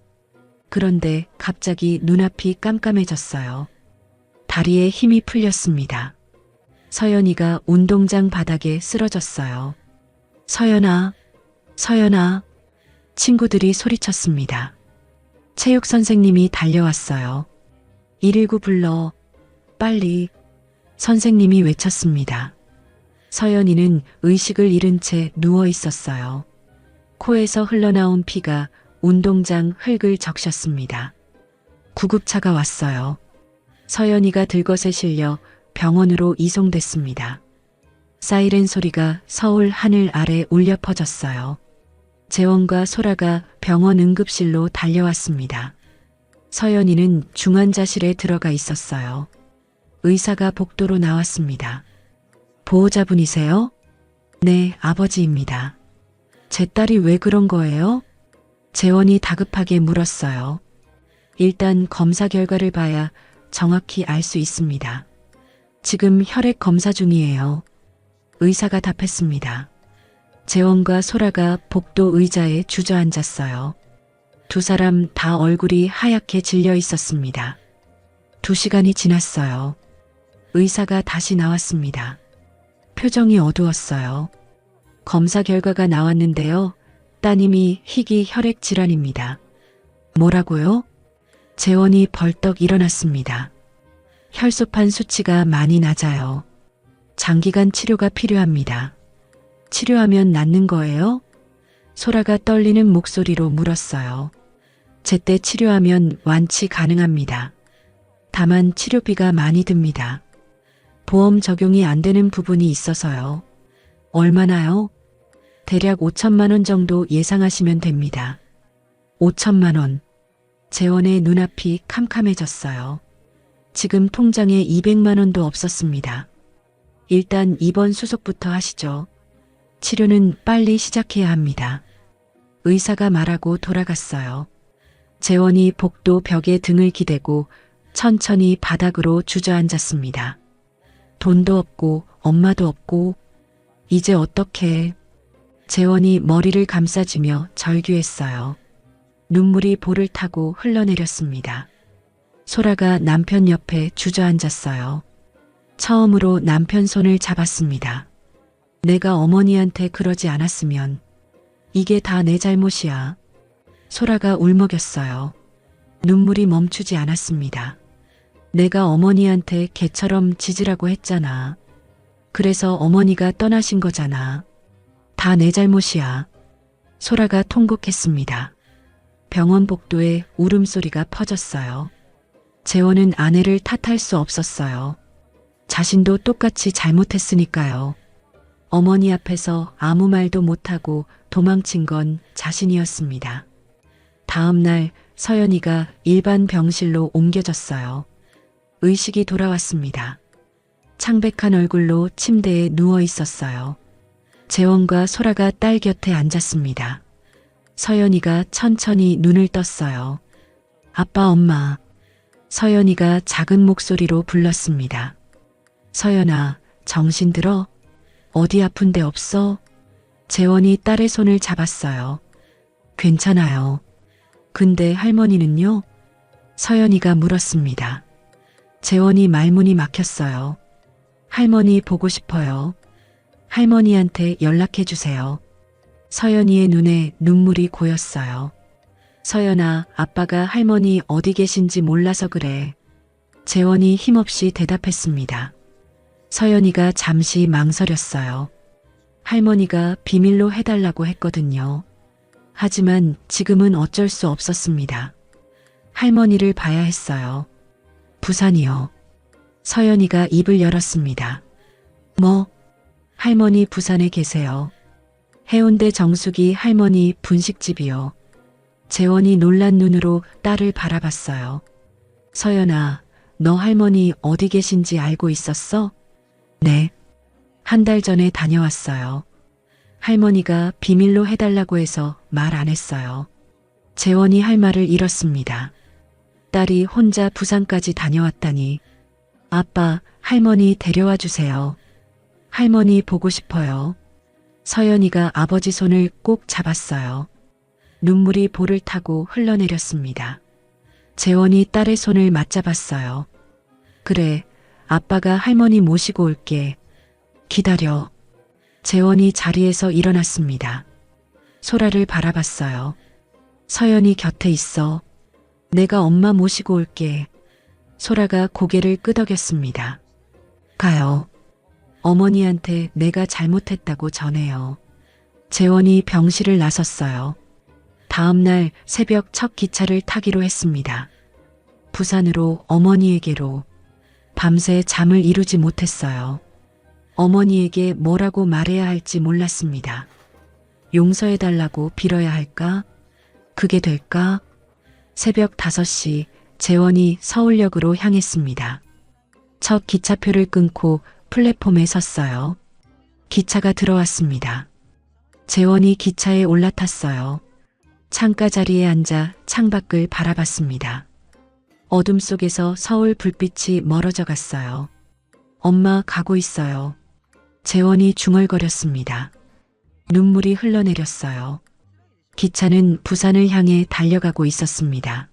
Speaker 2: 그런데 갑자기 눈앞이 깜깜해졌어요. 다리에 힘이 풀렸습니다. 서연이가 운동장 바닥에 쓰러졌어요. 서연아, 서연아. 친구들이 소리쳤습니다. 체육 선생님이 달려왔어요. 119 불러. 빨리. 선생님이 외쳤습니다. 서연이는 의식을 잃은 채 누워 있었어요. 코에서 흘러나온 피가 운동장 흙을 적셨습니다. 구급차가 왔어요. 서연이가 들것에 실려 병원으로 이송됐습니다. 사이렌 소리가 서울 하늘 아래 울려 퍼졌어요. 재원과 소라가 병원 응급실로 달려왔습니다. 서연이는 중환자실에 들어가 있었어요. 의사가 복도로 나왔습니다. 보호자분이세요? 네, 아버지입니다. 제 딸이 왜 그런 거예요? 재원이 다급하게 물었어요. 일단 검사 결과를 봐야 정확히 알 수 있습니다. 지금 혈액 검사 중이에요. 의사가 답했습니다. 재원과 소라가 복도 의자에 주저앉았어요. 두 사람 다 얼굴이 하얗게 질려 있었습니다. 2시간이 지났어요. 의사가 다시 나왔습니다. 표정이 어두웠어요. 검사 결과가 나왔는데요. 따님이 희귀 혈액 질환입니다. 뭐라고요? 재원이 벌떡 일어났습니다. 혈소판 수치가 많이 낮아요. 장기간 치료가 필요합니다. 치료하면 낫는 거예요? 소라가 떨리는 목소리로 물었어요. 제때 치료하면 완치 가능합니다. 다만 치료비가 많이 듭니다. 보험 적용이 안 되는 부분이 있어서요. 얼마나요? 대략 5천만 원 정도 예상하시면 됩니다. 5천만 원. 재원의 눈앞이 캄캄해졌어요. 지금 통장에 200만 원도 없었습니다. 일단 입원 수속부터 하시죠. 치료는 빨리 시작해야 합니다. 의사가 말하고 돌아갔어요. 재원이 복도 벽에 등을 기대고 천천히 바닥으로 주저앉았습니다. 돈도 없고 엄마도 없고 이제 어떡해. 재원이 머리를 감싸주며 절규했어요. 눈물이 볼을 타고 흘러내렸습니다. 소라가 남편 옆에 주저앉았어요. 처음으로 남편 손을 잡았습니다. 내가 어머니한테 그러지 않았으면 이게 다 내 잘못이야. 소라가 울먹였어요. 눈물이 멈추지 않았습니다. 내가 어머니한테 개처럼 짖으라고 했잖아. 그래서 어머니가 떠나신 거잖아. 다 내 잘못이야. 소라가 통곡했습니다. 병원 복도에 울음소리가 퍼졌어요. 재원은 아내를 탓할 수 없었어요. 자신도 똑같이 잘못했으니까요. 어머니 앞에서 아무 말도 못하고 도망친 건 자신이었습니다. 다음 날 서연이가 일반 병실로 옮겨졌어요. 의식이 돌아왔습니다. 창백한 얼굴로 침대에 누워 있었어요. 재원과 소라가 딸 곁에 앉았습니다. 서연이가 천천히 눈을 떴어요. 아빠, 엄마. 서연이가 작은 목소리로 불렀습니다. 서연아, 정신 들어? 어디 아픈 데 없어? 재원이 딸의 손을 잡았어요. 괜찮아요. 근데 할머니는요? 서연이가 물었습니다. 재원이 말문이 막혔어요. 할머니 보고 싶어요. 할머니한테 연락해 주세요. 서연이의 눈에 눈물이 고였어요. 서연아, 아빠가 할머니 어디 계신지 몰라서 그래. 재원이 힘없이 대답했습니다. 서연이가 잠시 망설였어요. 할머니가 비밀로 해달라고 했거든요. 하지만 지금은 어쩔 수 없었습니다. 할머니를 봐야 했어요. 부산이요. 서연이가 입을 열었습니다. 뭐? 할머니 부산에 계세요. 해운대 정수기 할머니 분식집이요. 재원이 놀란 눈으로 딸을 바라봤어요. 서연아, 너 할머니 어디 계신지 알고 있었어? 네. 한 달 전에 다녀왔어요. 할머니가 비밀로 해달라고 해서 말 안 했어요. 재원이 할 말을 잃었습니다. 딸이 혼자 부산까지 다녀왔다니. 아빠, 할머니 데려와 주세요. 할머니 보고 싶어요. 서연이가 아버지 손을 꼭 잡았어요. 눈물이 볼을 타고 흘러내렸습니다. 재원이 딸의 손을 맞잡았어요. 그래, 아빠가 할머니 모시고 올게. 기다려. 재원이 자리에서 일어났습니다. 소라를 바라봤어요. 서연이 곁에 있어. 내가 엄마 모시고 올게. 소라가 고개를 끄덕였습니다. 가요. 어머니한테 내가 잘못했다고 전해요. 재원이 병실을 나섰어요. 다음 날 새벽 첫 기차를 타기로 했습니다. 부산으로, 어머니에게로. 밤새 잠을 이루지 못했어요. 어머니에게 뭐라고 말해야 할지 몰랐습니다. 용서해달라고 빌어야 할까? 그게 될까? 새벽 5시 재원이 서울역으로 향했습니다. 첫 기차표를 끊고 플랫폼에 섰어요. 기차가 들어왔습니다. 재원이 기차에 올라탔어요. 창가 자리에 앉아 창밖을 바라봤습니다. 어둠 속에서 서울 불빛이 멀어져 갔어요. 엄마 가고 있어요. 재원이 중얼거렸습니다. 눈물이 흘러내렸어요. 기차는 부산을 향해 달려가고 있었습니다.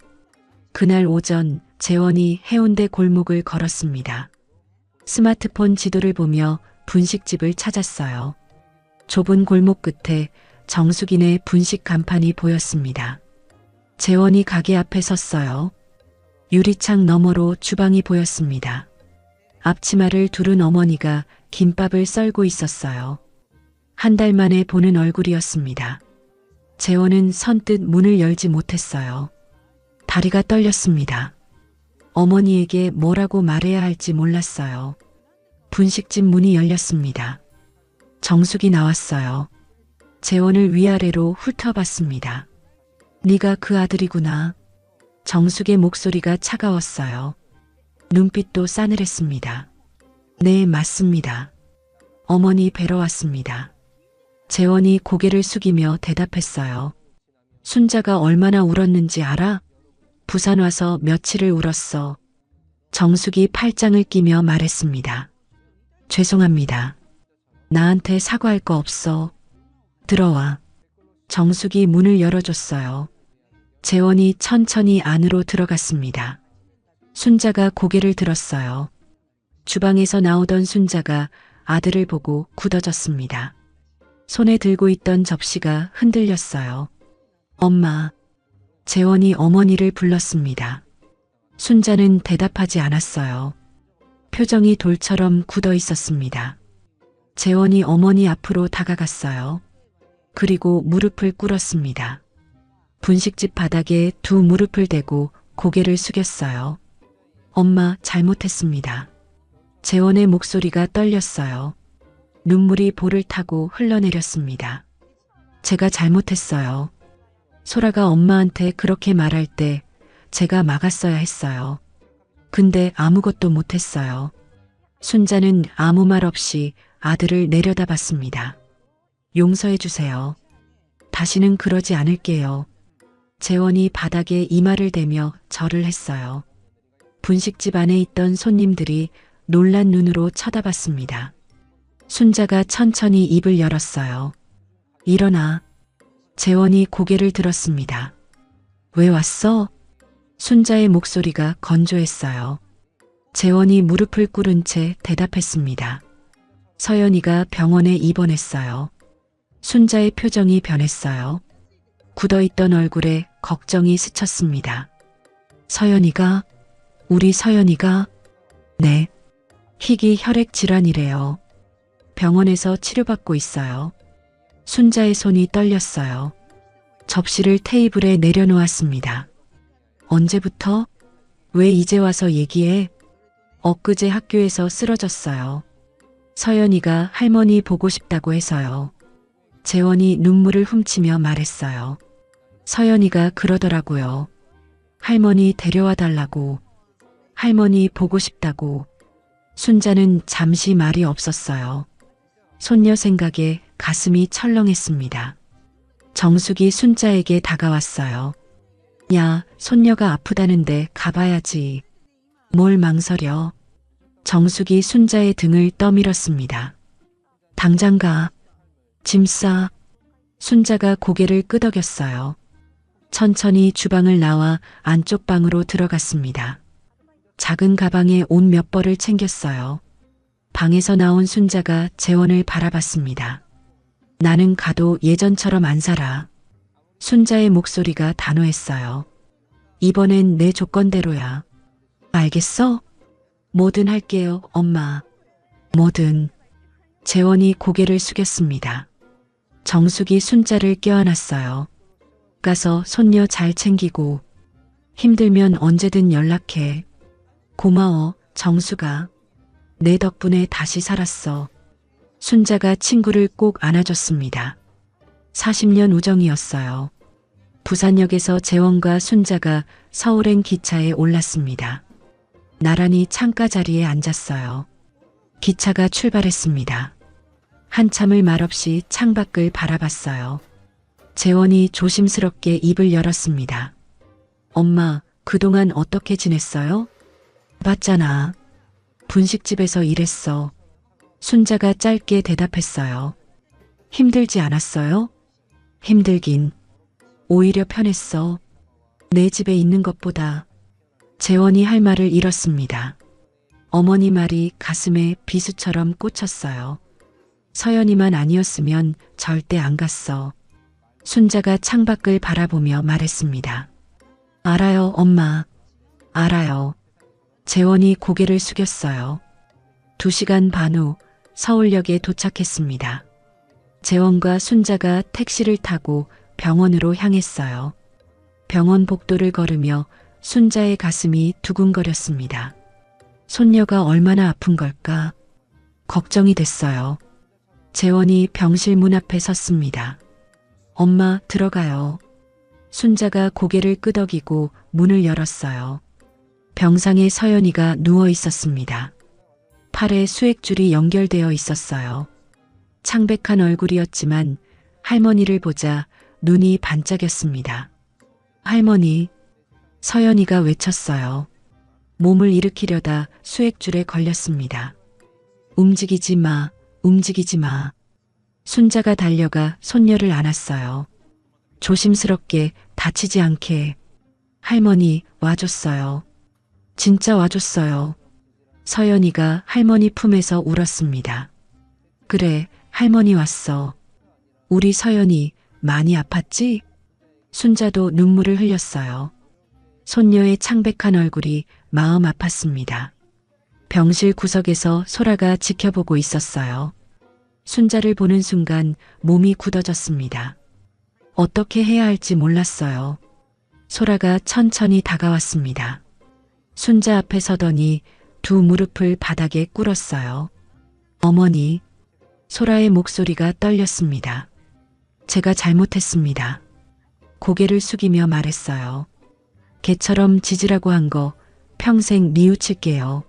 Speaker 2: 그날 오전 재원이 해운대 골목을 걸었습니다. 스마트폰 지도를 보며 분식집을 찾았어요. 좁은 골목 끝에 정숙이네 분식 간판이 보였습니다. 재원이 가게 앞에 섰어요. 유리창 너머로 주방이 보였습니다. 앞치마를 두른 어머니가 김밥을 썰고 있었어요. 한 달 만에 보는 얼굴이었습니다. 재원은 선뜻 문을 열지 못했어요. 다리가 떨렸습니다. 어머니에게 뭐라고 말해야 할지 몰랐어요. 분식집 문이 열렸습니다. 정숙이 나왔어요. 재원을 위아래로 훑어봤습니다. 네가 그 아들이구나. 정숙의 목소리가 차가웠어요. 눈빛도 싸늘했습니다. 네, 맞습니다. 어머니 뵈러 왔습니다. 재원이 고개를 숙이며 대답했어요. 순자가 얼마나 울었는지 알아? 부산 와서 며칠을 울었어. 정숙이 팔짱을 끼며 말했습니다. 죄송합니다. 나한테 사과할 거 없어. 들어와. 정숙이 문을 열어줬어요. 재원이 천천히 안으로 들어갔습니다. 순자가 고개를 들었어요. 주방에서 나오던 순자가 아들을 보고 굳어졌습니다. 손에 들고 있던 접시가 흔들렸어요. 엄마. 재원이 어머니를 불렀습니다. 순자는 대답하지 않았어요. 표정이 돌처럼 굳어 있었습니다. 재원이 어머니 앞으로 다가갔어요. 그리고 무릎을 꿇었습니다. 분식집 바닥에 두 무릎을 대고 고개를 숙였어요. 엄마, 잘못했습니다. 재원의 목소리가 떨렸어요. 눈물이 볼을 타고 흘러내렸습니다. 제가 잘못했어요. 소라가 엄마한테 그렇게 말할 때 제가 막았어야 했어요. 근데 아무것도 못했어요. 순자는 아무 말 없이 아들을 내려다봤습니다. 용서해 주세요. 다시는 그러지 않을게요. 재원이 바닥에 이마를 대며 절을 했어요. 분식집 안에 있던 손님들이 놀란 눈으로 쳐다봤습니다. 순자가 천천히 입을 열었어요. 일어나. 재원이 고개를 들었습니다. 왜 왔어? 순자의 목소리가 건조했어요. 재원이 무릎을 꿇은 채 대답했습니다. 서연이가 병원에 입원했어요. 순자의 표정이 변했어요. 굳어있던 얼굴에 걱정이 스쳤습니다. 서연이가? 우리 서연이가? 네. 희귀 혈액 질환이래요. 병원에서 치료받고 있어요. 순자의 손이 떨렸어요. 접시를 테이블에 내려놓았습니다. 언제부터? 왜 이제 와서 얘기해? 엊그제 학교에서 쓰러졌어요. 서연이가 할머니 보고 싶다고 해서요. 재원이 눈물을 훔치며 말했어요. 서연이가 그러더라고요. 할머니 데려와 달라고. 할머니 보고 싶다고. 순자는 잠시 말이 없었어요. 손녀 생각에 가슴이 철렁했습니다. 정숙이 순자에게 다가왔어요. 야, 손녀가 아프다는데 가봐야지. 뭘 망설여. 정숙이 순자의 등을 떠밀었습니다. 당장 가. 짐 싸. 순자가 고개를 끄덕였어요. 천천히 주방을 나와 안쪽 방으로 들어갔습니다. 작은 가방에 옷 몇 벌을 챙겼어요. 방에서 나온 순자가 재원을 바라봤습니다. 나는 가도 예전처럼 안 살아. 순자의 목소리가 단호했어요. 이번엔 내 조건대로야. 알겠어? 뭐든 할게요, 엄마. 뭐든. 재원이 고개를 숙였습니다. 정숙이 순자를 껴안았어요. 가서 손녀 잘 챙기고 힘들면 언제든 연락해. 고마워, 정숙아. 내 덕분에 다시 살았어. 순자가 친구를 꼭 안아줬습니다. 40년 우정이었어요. 부산역에서 재원과 순자가 서울행 기차에 올랐습니다. 나란히 창가 자리에 앉았어요. 기차가 출발했습니다. 한참을 말없이 창밖을 바라봤어요. 재원이 조심스럽게 입을 열었습니다. 엄마, 그동안 어떻게 지냈어요? 봤잖아. 분식집에서 일했어. 순자가 짧게 대답했어요. 힘들지 않았어요? 힘들긴. 오히려 편했어. 내 집에 있는 것보다. 재원이 할 말을 잃었습니다. 어머니 말이 가슴에 비수처럼 꽂혔어요. 서연이만 아니었으면 절대 안 갔어. 순자가 창밖을 바라보며 말했습니다. 알아요, 엄마. 알아요. 재원이 고개를 숙였어요. 2시간 반 후 서울역에 도착했습니다. 재원과 순자가 택시를 타고 병원으로 향했어요. 병원 복도를 걸으며 순자의 가슴이 두근거렸습니다. 손녀가 얼마나 아픈 걸까? 걱정이 됐어요. 재원이 병실 문 앞에 섰습니다. 엄마, 들어가요. 순자가 고개를 끄덕이고 문을 열었어요. 병상에 서연이가 누워 있었습니다. 팔에 수액줄이 연결되어 있었어요. 창백한 얼굴이었지만 할머니를 보자 눈이 반짝였습니다. 할머니, 서연이가 외쳤어요. 몸을 일으키려다 수액줄에 걸렸습니다. 움직이지 마, 움직이지 마. 순자가 달려가 손녀를 안았어요. 조심스럽게 다치지 않게. 할머니 와줬어요. 진짜 와줬어요. 서연이가 할머니 품에서 울었습니다. 그래, 할머니 왔어. 우리 서연이 많이 아팠지? 순자도 눈물을 흘렸어요. 손녀의 창백한 얼굴이 마음 아팠습니다. 병실 구석에서 소라가 지켜보고 있었어요. 순자를 보는 순간 몸이 굳어졌습니다. 어떻게 해야 할지 몰랐어요. 소라가 천천히 다가왔습니다. 순자 앞에 서더니 두 무릎을 바닥에 꿇었어요. 어머니, 소라의 목소리가 떨렸습니다. 제가 잘못했습니다. 고개를 숙이며 말했어요. 개처럼 짖으라고 한 거 평생 뉘우칠게요.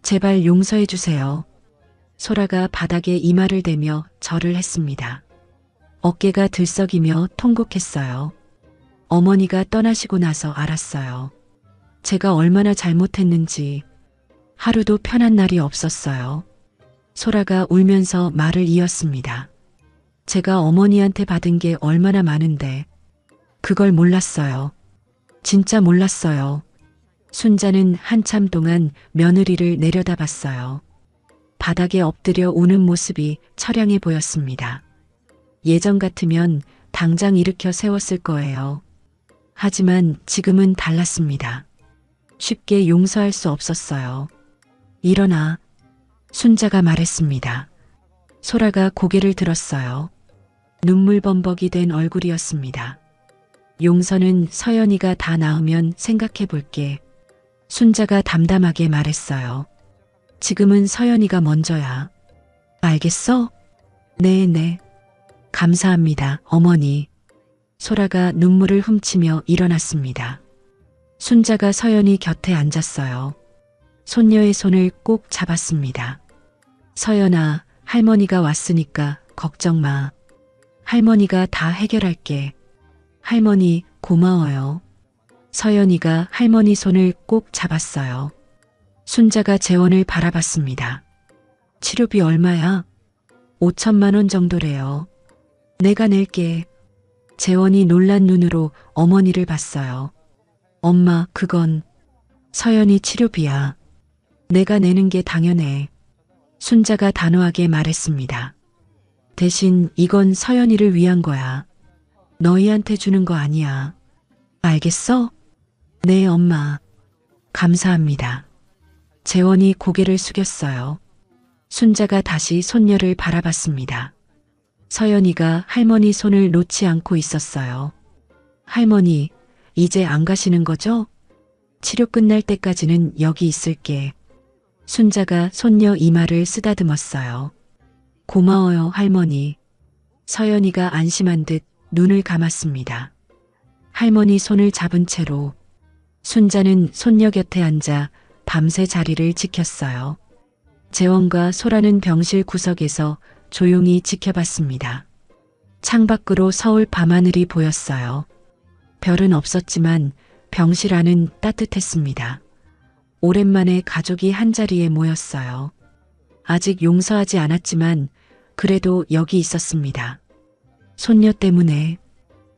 Speaker 2: 제발 용서해 주세요. 소라가 바닥에 이마를 대며 절을 했습니다. 어깨가 들썩이며 통곡했어요. 어머니가 떠나시고 나서 알았어요. 제가 얼마나 잘못했는지. 하루도 편한 날이 없었어요. 소라가 울면서 말을 이었습니다. 제가 어머니한테 받은 게 얼마나 많은데 그걸 몰랐어요. 진짜 몰랐어요. 순자는 한참 동안 며느리를 내려다봤어요. 바닥에 엎드려 우는 모습이 처량해 보였습니다. 예전 같으면 당장 일으켜 세웠을 거예요. 하지만 지금은 달랐습니다. 쉽게 용서할 수 없었어요. 일어나. 순자가 말했습니다. 소라가 고개를 들었어요. 눈물 범벅이 된 얼굴이었습니다. 용서는 서연이가 다 나으면 생각해 볼게. 순자가 담담하게 말했어요. 지금은 서연이가 먼저야. 알겠어? 네. 감사합니다, 어머니. 소라가 눈물을 훔치며 일어났습니다. 순자가 서연이 곁에 앉았어요. 손녀의 손을 꼭 잡았습니다. 서연아, 할머니가 왔으니까 걱정 마. 할머니가 다 해결할게. 할머니, 고마워요. 서연이가 할머니 손을 꼭 잡았어요. 순자가 재원을 바라봤습니다. 치료비 얼마야? 5천만 원 정도래요. 내가 낼게. 재원이 놀란 눈으로 어머니를 봤어요. 엄마, 그건 서연이 치료비야. 내가 내는 게 당연해. 순자가 단호하게 말했습니다. 대신 이건 서연이를 위한 거야. 너희한테 주는 거 아니야. 알겠어? 네, 엄마. 감사합니다. 재원이 고개를 숙였어요. 순자가 다시 손녀를 바라봤습니다. 서연이가 할머니 손을 놓지 않고 있었어요. 할머니, 이제 안 가시는 거죠? 치료 끝날 때까지는 여기 있을게. 순자가 손녀 이마를 쓰다듬었어요. 고마워요, 할머니. 서연이가 안심한 듯 눈을 감았습니다. 할머니 손을 잡은 채로 순자는 손녀 곁에 앉아 밤새 자리를 지켰어요. 재원과 소라는 병실 구석에서 조용히 지켜봤습니다. 창밖으로 서울 밤하늘이 보였어요. 별은 없었지만 병실 안은 따뜻했습니다. 오랜만에 가족이 한자리에 모였어요. 아직 용서하지 않았지만 그래도 여기 있었습니다. 손녀 때문에.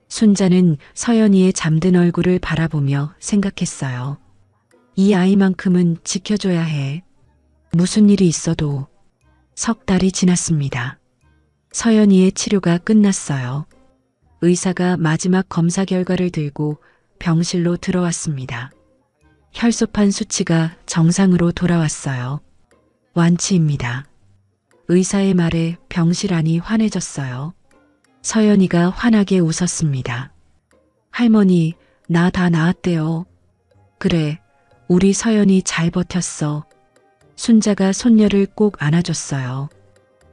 Speaker 2: 순자는 서연이의 잠든 얼굴을 바라보며 생각했어요. 이 아이만큼은 지켜줘야 해. 무슨 일이 있어도. 석 달이 지났습니다. 서연이의 치료가 끝났어요. 의사가 마지막 검사 결과를 들고 병실로 들어왔습니다. 혈소판 수치가 정상으로 돌아왔어요. 완치입니다. 의사의 말에 병실 안이 환해졌어요. 서연이가 환하게 웃었습니다. 할머니, 나 다 나았대요. 그래, 우리 서연이 잘 버텼어. 순자가 손녀를 꼭 안아줬어요.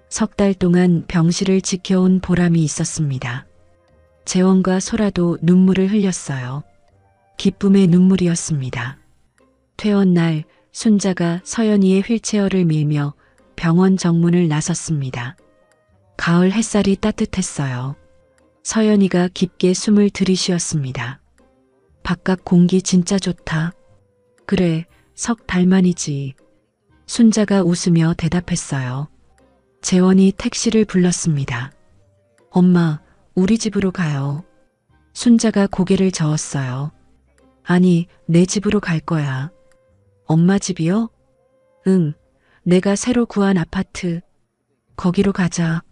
Speaker 2: 석 달 동안 병실을 지켜온 보람이 있었습니다. 재원과 소라도 눈물을 흘렸어요. 기쁨의 눈물이었습니다. 퇴원 날 순자가 서연이의 휠체어를 밀며 병원 정문을 나섰습니다. 가을 햇살이 따뜻했어요. 서연이가 깊게 숨을 들이쉬었습니다. 바깥 공기 진짜 좋다. 그래, 석 달만이지. 순자가 웃으며 대답했어요. 재원이 택시를 불렀습니다. 엄마, 우리 집으로 가요. 순자가 고개를 저었어요. 아니, 내 집으로 갈 거야. 엄마 집이요? 응, 내가 새로 구한 아파트. 거기로 가자.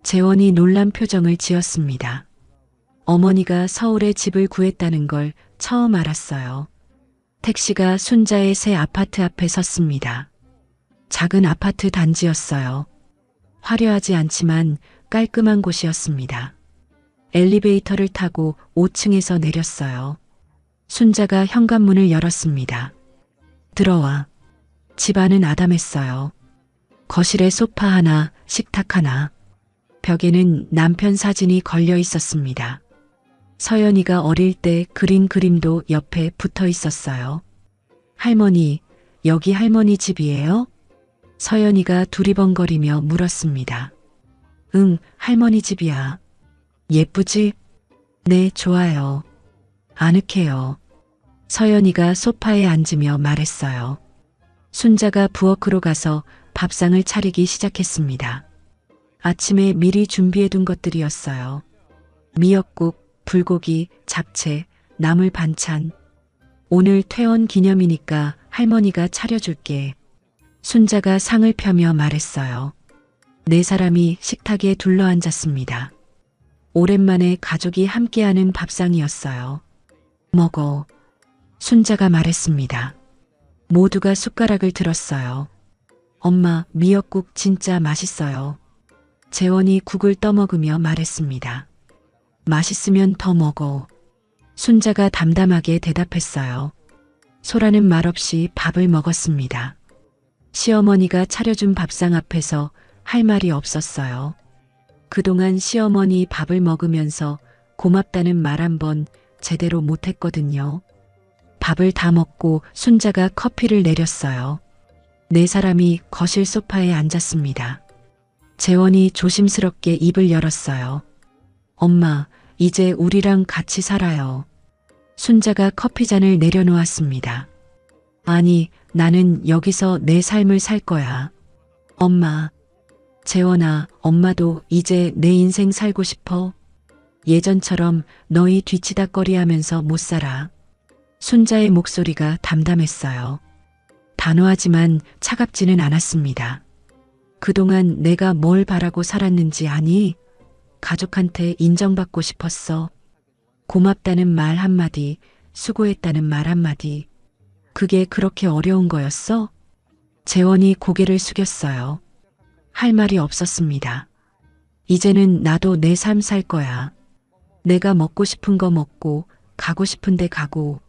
Speaker 2: 재원이 놀란 표정을 지었습니다. 어머니가 서울에 집을 구했다는 걸 처음 알았어요. 택시가 순자의 새 아파트 앞에 섰습니다. 작은 아파트 단지였어요. 화려하지 않지만 깔끔한 곳이었습니다. 엘리베이터를 타고 5층에서 내렸어요. 순자가 현관문을 열었습니다. 들어와. 집안은 아담했어요. 거실에 소파 하나, 식탁 하나. 벽에는 남편 사진이 걸려 있었습니다. 서연이가 어릴 때 그린 그림도 옆에 붙어 있었어요. 할머니, 여기 할머니 집이에요? 서연이가 두리번거리며 물었습니다. 응, 할머니 집이야. 예쁘지? 네, 좋아요. 아늑해요. 서연이가 소파에 앉으며 말했어요. 순자가 부엌으로 가서 밥상을 차리기 시작했습니다. 아침에 미리 준비해둔 것들이었어요. 미역국, 불고기, 잡채, 나물 반찬. 오늘 퇴원 기념이니까 할머니가 차려줄게. 순자가 상을 펴며 말했어요. 네 사람이 식탁에 둘러앉았습니다. 오랜만에 가족이 함께하는 밥상이었어요. 먹어. 순자가 말했습니다. 모두가 숟가락을 들었어요. 엄마, 미역국 진짜 맛있어요. 재원이 국을 떠먹으며 말했습니다. 맛있으면 더 먹어. 순자가 담담하게 대답했어요. 소라는 말없이 밥을 먹었습니다. 시어머니가 차려준 밥상 앞에서 할 말이 없었어요. 그동안 시어머니 밥을 먹으면서 고맙다는 말 한 번 제대로 못했거든요. 밥을 다 먹고 순자가 커피를 내렸어요. 네 사람이 거실 소파에 앉았습니다. 재원이 조심스럽게 입을 열었어요. 엄마, 이제 우리랑 같이 살아요. 순자가 커피잔을 내려놓았습니다. 아니, 나는 여기서 내 삶을 살 거야. 엄마. 재원아, 엄마도 이제 내 인생 살고 싶어. 예전처럼 너희 뒤치다꺼리하면서 못 살아. 순자의 목소리가 담담했어요. 단호하지만 차갑지는 않았습니다. 그동안 내가 뭘 바라고 살았는지 아니? 가족한테 인정받고 싶었어. 고맙다는 말 한마디, 수고했다는 말 한마디. 그게 그렇게 어려운 거였어? 재원이 고개를 숙였어요. 할 말이 없었습니다. 이제는 나도 내 삶 살 거야. 내가 먹고 싶은 거 먹고, 가고 싶은 데 가고,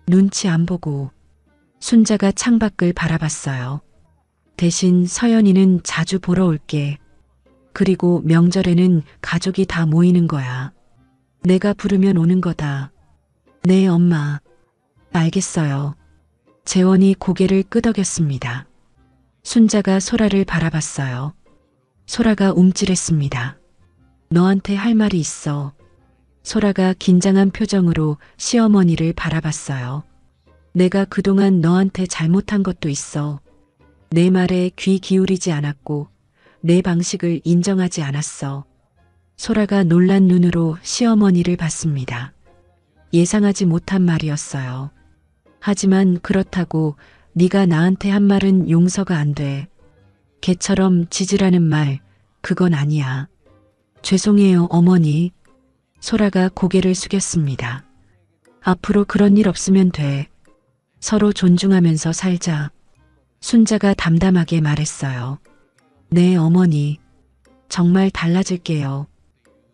Speaker 2: 눈치 안 보고. 순자가 창밖을 바라봤어요. 대신 서연이는 자주 보러 올게. 그리고 명절에는 가족이 다 모이는 거야. 내가 부르면 오는 거다. 네, 엄마. 알겠어요. 재원이 고개를 끄덕였습니다. 순자가 소라를 바라봤어요. 소라가 움찔했습니다. 너한테 할 말이 있어. 소라가 긴장한 표정으로 시어머니를 바라봤어요. 내가 그동안 너한테 잘못한 것도 있어. 내 말에 귀 기울이지 않았고 내 방식을 인정하지 않았어. 소라가 놀란 눈으로 시어머니를 봤습니다. 예상하지 못한 말이었어요. 하지만 그렇다고 네가 나한테 한 말은 용서가 안 돼. 개처럼 짖으라는 말, 그건 아니야. 죄송해요, 어머니. 소라가 고개를 숙였습니다. 앞으로 그런 일 없으면 돼. 서로 존중하면서 살자. 순자가 담담하게 말했어요. 네, 어머니. 정말 달라질게요.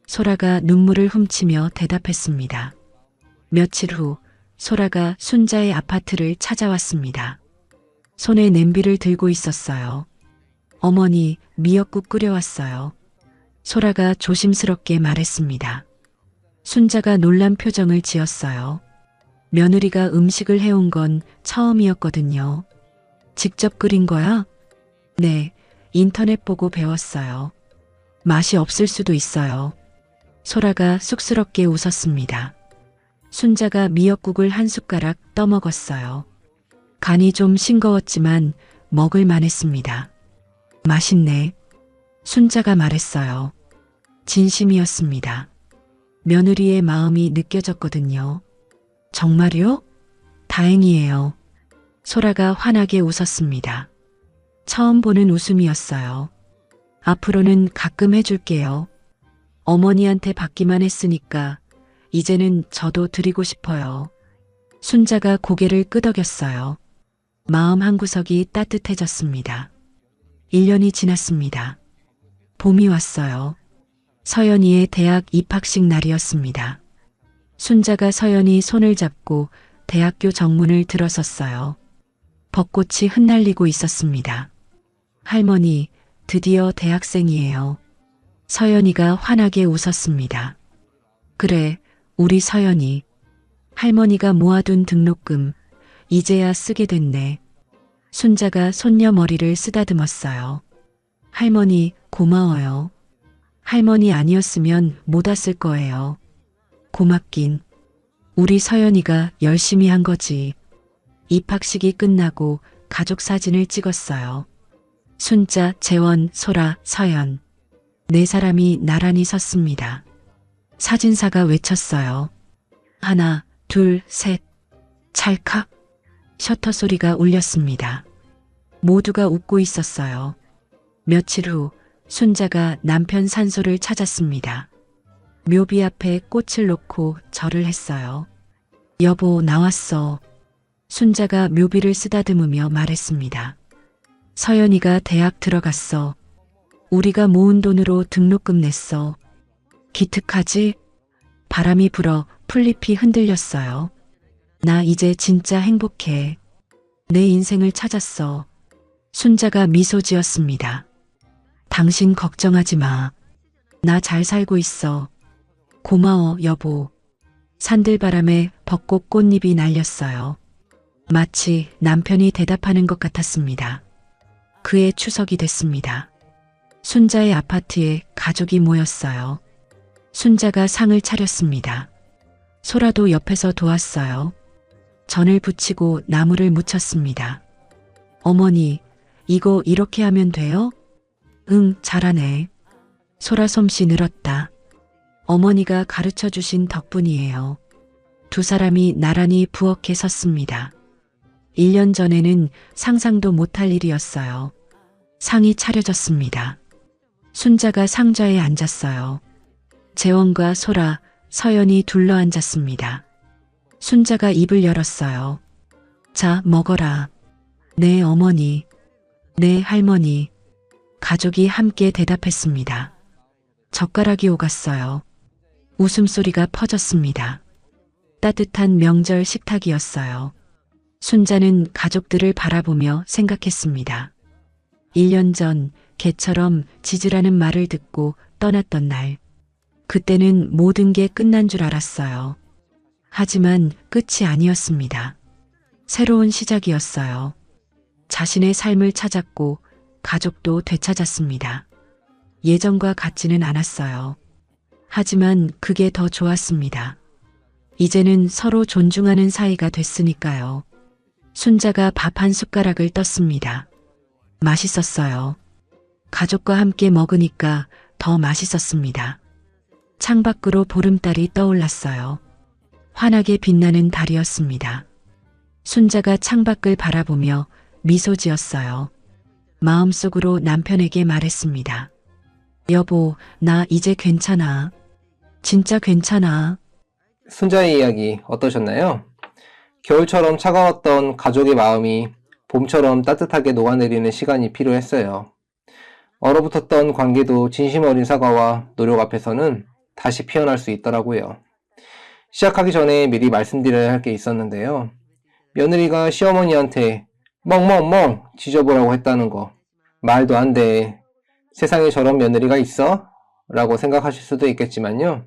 Speaker 2: 소라가 눈물을 훔치며 대답했습니다. 며칠 후 소라가 순자의 아파트를 찾아왔습니다. 손에 냄비를 들고 있었어요. 어머니, 미역국 끓여왔어요. 소라가 조심스럽게 말했습니다. 순자가 놀란 표정을 지었어요. 며느리가 음식을 해온 건 처음이었거든요. 직접 끓인 거야? 네, 인터넷 보고 배웠어요. 맛이 없을 수도 있어요. 소라가 쑥스럽게 웃었습니다. 순자가 미역국을 한 숟가락 떠먹었어요. 간이 좀 싱거웠지만 먹을 만했습니다. 맛있네. 순자가 말했어요. 진심이었습니다. 며느리의 마음이 느껴졌거든요. 정말요? 다행이에요. 소라가 환하게 웃었습니다. 처음 보는 웃음이었어요. 앞으로는 가끔 해줄게요. 어머니한테 받기만 했으니까 이제는 저도 드리고 싶어요. 순자가 고개를 끄덕였어요. 마음 한구석이 따뜻해졌습니다. 1년이 지났습니다. 봄이 왔어요. 서연이의 대학 입학식 날이었습니다. 순자가 서연이 손을 잡고 대학교 정문을 들어섰어요. 벚꽃이 흩날리고 있었습니다. 할머니, 드디어 대학생이에요. 서연이가 환하게 웃었습니다. 그래, 우리 서연이. 할머니가 모아둔 등록금, 이제야 쓰게 됐네. 순자가 손녀 머리를 쓰다듬었어요. 할머니, 고마워요. 할머니 아니었으면 못 왔을 거예요. 고맙긴. 우리 서연이가 열심히 한 거지. 입학식이 끝나고 가족 사진을 찍었어요. 순자, 재원, 소라, 서연. 4사람이 나란히 섰습니다. 사진사가 외쳤어요. 하나, 둘, 셋. 찰칵. 셔터 소리가 울렸습니다. 모두가 웃고 있었어요. 며칠 후 순자가 남편 산소를 찾았습니다. 묘비 앞에 꽃을 놓고 절을 했어요. 여보, 나왔어. 순자가 묘비를 쓰다듬으며 말했습니다. 서연이가 대학 들어갔어. 우리가 모은 돈으로 등록금 냈어. 기특하지? 바람이 불어 풀잎이 흔들렸어요. 나 이제 진짜 행복해. 내 인생을 찾았어. 순자가 미소 지었습니다. 당신 걱정하지 마. 나 잘 살고 있어. 고마워, 여보. 산들바람에 벚꽃 꽃잎이 날렸어요. 마치 남편이 대답하는 것 같았습니다. 그의 추석이 됐습니다. 순자의 아파트에 가족이 모였어요. 순자가 상을 차렸습니다. 소라도 옆에서 도왔어요. 전을 붙이고 나무를 묻혔습니다. 어머니, 이거 이렇게 하면 돼요? 응, 잘하네. 소라 솜씨 늘었다. 어머니가 가르쳐 주신 덕분이에요. 2사람이 나란히 부엌에 섰습니다. 1년 전에는 상상도 못할 일이었어요. 상이 차려졌습니다. 순자가 상좌에 앉았어요. 재원과 소라, 서연이 둘러앉았습니다. 순자가 입을 열었어요. 자, 먹어라. 네, 어머니. 네, 할머니. 가족이 함께 대답했습니다. 젓가락이 오갔어요. 웃음소리가 퍼졌습니다. 따뜻한 명절 식탁이었어요. 순자는 가족들을 바라보며 생각했습니다. 1년 전 개처럼 짖으라는 말을 듣고 떠났던 날. 그때는 모든 게 끝난 줄 알았어요. 하지만 끝이 아니었습니다. 새로운 시작이었어요. 자신의 삶을 찾았고 가족도 되찾았습니다. 예전과 같지는 않았어요. 하지만 그게 더 좋았습니다. 이제는 서로 존중하는 사이가 됐으니까요. 순자가 밥 한 숟가락을 떴습니다. 맛있었어요. 가족과 함께 먹으니까 더 맛있었습니다. 창밖으로 보름달이 떠올랐어요. 환하게 빛나는 달이었습니다. 순자가 창밖을 바라보며 미소 지었어요. 마음속으로 남편에게 말했습니다. 여보, 나 이제 괜찮아. 진짜 괜찮아.
Speaker 5: 순자의 이야기 어떠셨나요? 겨울처럼 차가웠던 가족의 마음이 봄처럼 따뜻하게 녹아내리는 시간이 필요했어요. 얼어붙었던 관계도 진심 어린 사과와 노력 앞에서는 다시 피어날 수 있더라고요. 시작하기 전에 미리 말씀드려야 할 게 있었는데요. 며느리가 시어머니한테 멍멍멍 지져보라고 했다는 거. 말도 안 돼. 세상에 저런 며느리가 있어? 라고 생각하실 수도 있겠지만요.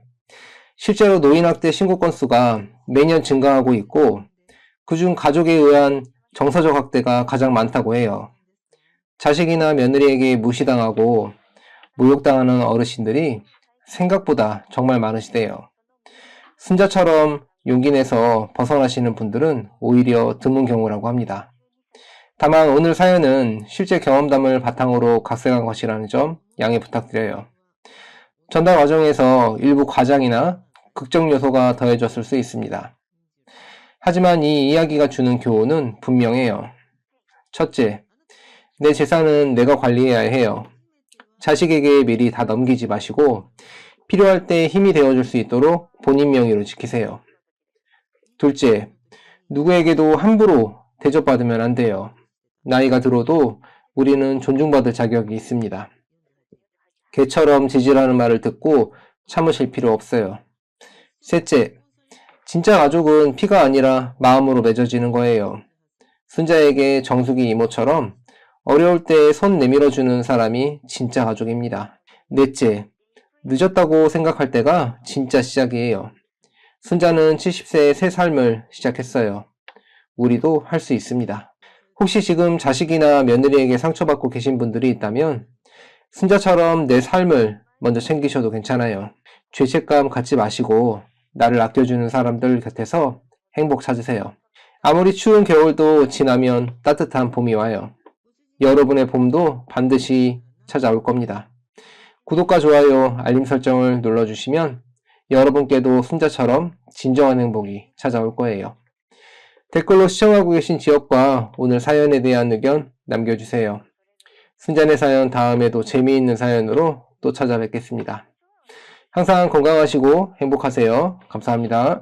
Speaker 5: 실제로 노인학대 신고 건수가 매년 증가하고 있고 그중 가족에 의한 정서적 학대가 가장 많다고 해요. 자식이나 며느리에게 무시당하고 모욕당하는 어르신들이 생각보다 정말 많으시대요. 순자처럼 용기 내서 벗어나시는 분들은 오히려 드문 경우라고 합니다. 다만 오늘 사연은 실제 경험담을 바탕으로 각색한 것이라는 점 양해 부탁드려요. 전달 과정에서 일부 과장이나 극적 요소가 더해졌을 수 있습니다. 하지만 이 이야기가 주는 교훈은 분명해요. 첫째, 내 재산은 내가 관리해야 해요. 자식에게 미리 다 넘기지 마시고 필요할 때 힘이 되어줄 수 있도록 본인 명의로 지키세요. 둘째, 누구에게도 함부로 대접받으면 안 돼요. 나이가 들어도 우리는 존중받을 자격이 있습니다. 개처럼 지지라는 말을 듣고 참으실 필요 없어요. 셋째, 진짜 가족은 피가 아니라 마음으로 맺어지는 거예요. 순자에게 정숙이 이모처럼 어려울 때 손 내밀어주는 사람이 진짜 가족입니다. 넷째, 늦었다고 생각할 때가 진짜 시작이에요. 순자는 70세의 새 삶을 시작했어요. 우리도 할 수 있습니다. 혹시 지금 자식이나 며느리에게 상처받고 계신 분들이 있다면 순자처럼 내 삶을 먼저 챙기셔도 괜찮아요. 죄책감 갖지 마시고 나를 아껴주는 사람들 곁에서 행복 찾으세요. 아무리 추운 겨울도 지나면 따뜻한 봄이 와요. 여러분의 봄도 반드시 찾아올 겁니다. 구독과 좋아요, 알림 설정을 눌러주시면 여러분께도 순자처럼 진정한 행복이 찾아올 거예요. 댓글로 시청하고 계신 지역과 오늘 사연에 대한 의견 남겨주세요. 순자네 사연 다음에도 재미있는 사연으로 또 찾아뵙겠습니다. 항상 건강하시고 행복하세요. 감사합니다.